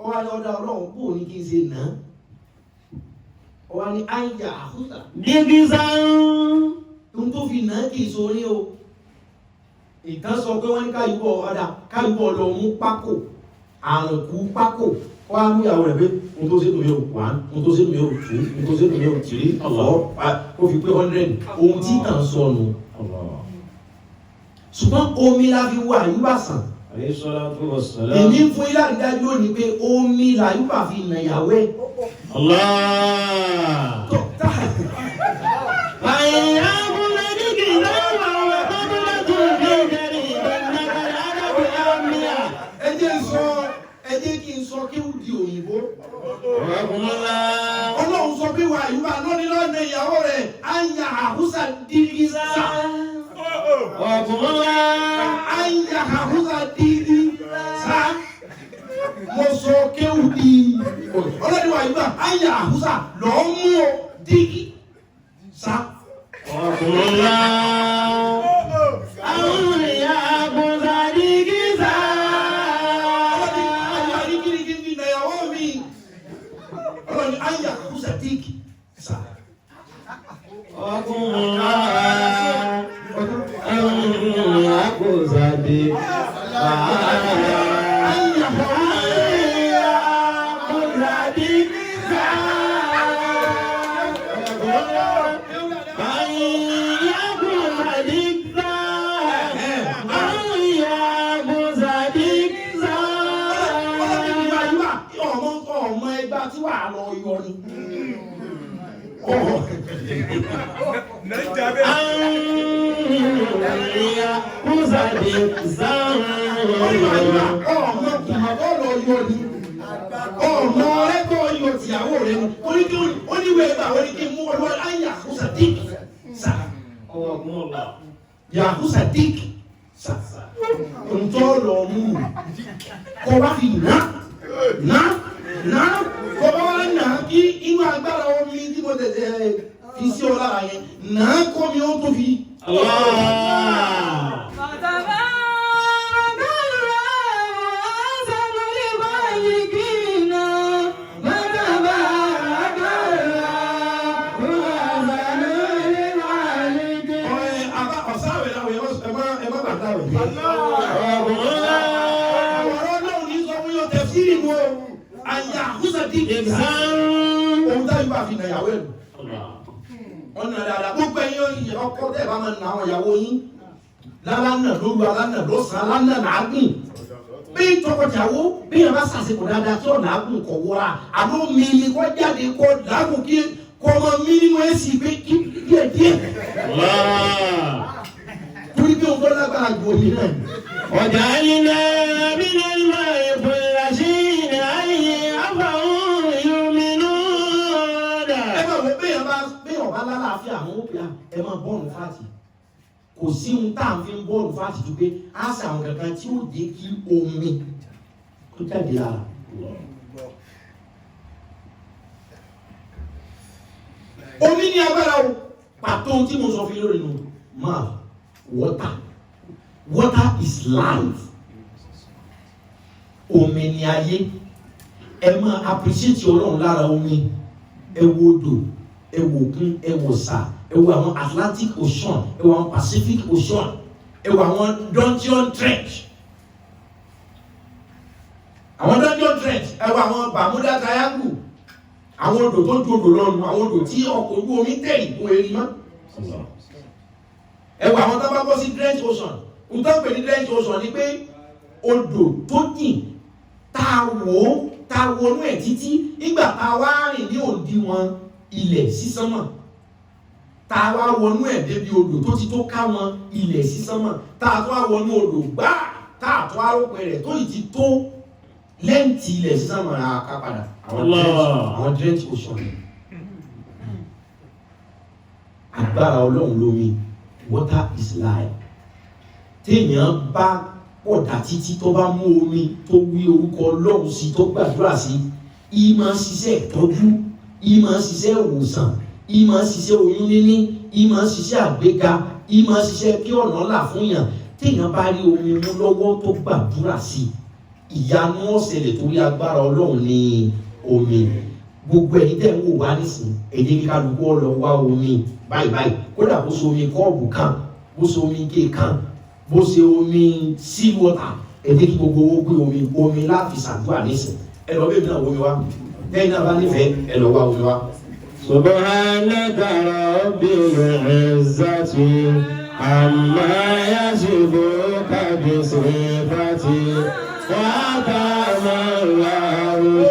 ọwọ́ ni ọ̀dà ọlọ́run kò ní kí n ṣe nà á ọwọ́ ni àyà àkúta دكسا ohun tó fi nà á kì í sórí o ìkan sọ pé wọ́n ní káyúbọ̀ lọ mú pákó àrùnkù pákó wọ́n á mú ìyàwó rẹ̀ pé ohun tó ṣe tòun yóò wá ohun tó ṣe tòun yóò tù ohun tó ṣe tòun yóò tìrí ó fi pé 100 ohun tí kàn sọnù ṣùgbọ́n omi la fi wo àyùbá sàn. عليه الصلاة والسلام èmi fún ilé àrídájú lónìí pé omi làyùbá fi nà ìyàwó ẹ̀. الله ẹ jẹ́ kí n sọ kí ó di òyìnbó. Ọlọ́run sọ pé wà àyùbá lónìí lọ́nà ìyàwó rẹ̀ á ń ya àhúsà dìrìsà. Á ń ya àhúsà dìrìsà. Mo sọ kéwù di ọlọ́dún wà àyùbá á ń ya àhúsà lọ́ọ́ mú o dìrìsà. Aya kusadiki sa. Ọmọ rẹ kọ́ yọ tìyàwó rẹ ni oníwèé bá wọ́n ní kí n mú ọlọ́ ayé àkúsàdíkì sà. Yàkúsàdíkì sà. Ntọ́ lọ mú kọ́ wá fi ná kọ́ wá ná kí inú agbára omi tí mo tẹ̀sẹ̀ fi sí ọ lára yẹn ná kọ́ mi ó tó fi. Ohun táyọ̀ bá fi nà ìyàwó ẹ̀ lù. Ọ̀nà dáadáa gbogbo ẹ̀yin ọkọ tẹ̀ bá máa nà àwọn ìyàwó yín. Lálánà lóru alánà lọ́sàn-án alánà làágùn. Bí tọkọtìyàwó bí yàrá sàṣepọ̀ dáadáa tí ọ̀nà àgùn kọ̀ wọ́ra. Àmọ́ mi ni kọ́ jáde kọ́ làágùn kí kọ́ ọmọ mi nínú ẹ̀sìn pé kí díẹ̀. Torí bí òun tó lágbára ju omi náà. Ọ̀jà ilẹ̀ bí lè máa ẹ̀fọ́ ìràṣí ní ayé àbáwọn ìrùmínú ọ̀dà. Ẹ máa wọ bí ọba lálàáfíà àwọn òbí ẹ máa bọ́ọ̀lù fáàtì. Kò sí ohun tá à ń fi ń bọ́ọ̀lù fáàtì ju pé á ṣe àwọn kankan tí ó dé kí omi tó jáde lára. Omi ní agbára o pàtó tí mo sọ fún yín lórí nu máa water is life. Omi ni ayé. Ẹ máa appreciate Ọlọ́run lára omi. Ẹ wo odò, ẹ wo òkun, ẹ wo ọ̀sà, ẹ wo àwọn Atlantic Ocean, ẹ wo àwọn Pacific Ocean, ẹ wo àwọn Dungeon Trench. Àwọn Dungeon Trench, ẹ wo àwọn Bermuda Triangle. Àwọn odò tó ju odò lọ́nu, àwọn odò tí ọkọ̀ ojú omi tẹ̀lé fún eri mọ́. Ẹ wo àwọn tó bá bọ́ sí Drench Ocean. N tó ń pè ní Drench Ocean ni pé odò tó jìn tá a wọnú ẹ̀ títí nígbà tá a wá rìn ní òdiwọ̀n ilẹ̀ sísánmọ̀. Tá a wá wọnú ẹ̀ débi odò tó ti tó káwọn ilẹ̀ sísánmọ̀. Tá a tó wá wọnú odò gbá tá a tó wá rọ́pẹ́ rẹ̀ tó yìí ti tó lẹ́ǹtì ilẹ̀ sísánmọ̀ àká padà. Àwọn Drench Ocean. Agbára Ọlọ́run lómi. Water is life. Téèyàn bá pọ̀dà títí tó bá mú omi tó wí orúkọ Ọlọ́run sí tó gbàdúrà sí, ìmọ̀ ṣiṣẹ́ ìtọ́jú, ìmọ̀ ṣiṣẹ́ ìwòsàn, ìmọ̀ ṣiṣẹ́ oyún níní, ìmọ̀ ṣiṣẹ́ àgbéga, ìmọ̀ ṣiṣẹ́ kí ọ̀nà là fún yàn. téèyàn bá rí omi mú lọ́wọ́ tó gbàdúrà sí ìyanu ọ̀sẹ̀lẹ̀ torí agbára Ọlọ́run ní omi. Gbogbo ẹ̀yin tẹ́ ń wò wá nísìn èdè ní kálukú ọ̀lọ́ wá omi báyìí kódà bó so omi kọ́ọ̀bù kan bó so omi ike kan bó ṣe omi sea water èdè kí gbogbo owó gbé omi láti ṣàdúrà nísìn. Ẹ lọ bẹ́ẹ̀ náà omi wá lẹ́yìn náà bá nífẹ̀ẹ́ ẹ lọ wá omi wá. Subhanaka rabbil izzati amma yasifuka bisifati wa ta'ala Allahu